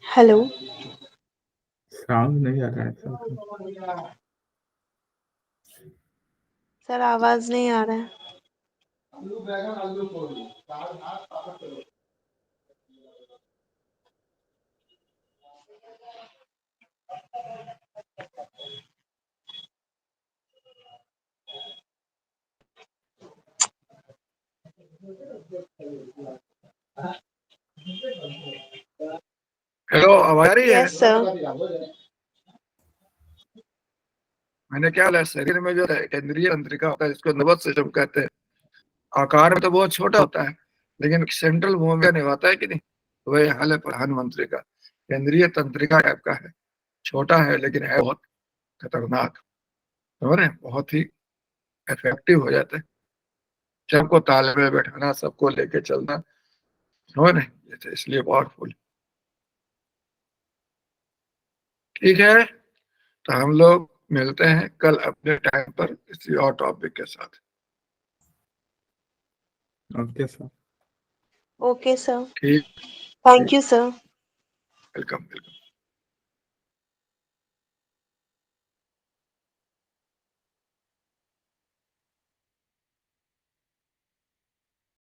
हेलो साउंड नहीं आ रहा है सर। सर, आवाज नहीं आ रहा है। हेलो, आवाज आ रही है? Yes sir. मैंने क्या बोला, शरीर में जो है केंद्रीय तंत्रिका होता है जिसको नर्वस सिस्टम कहते हैं, आकार में तो बहुत छोटा होता है लेकिन सेंट्रल भूमिका निभाता है कि नहीं? वही हाल है प्रधानमंत्री का। केंद्रीय तंत्रिका टाइप का है, छोटा है लेकिन है बहुत खतरनाक, समझ रहे हैं, बहुत ही इफेक्टिव हो जाते हैं। सबको ताल में बैठाना, सबको लेके चलना, समझ रहे हैं, तो इसलिए पावरफुल। ठीक है, तो हम लोग मिलते हैं कल अपने टाइम पर किसी और टॉपिक के साथ। Okay sir. ओके सर, ठीक, thank you sir. Welcome welcome.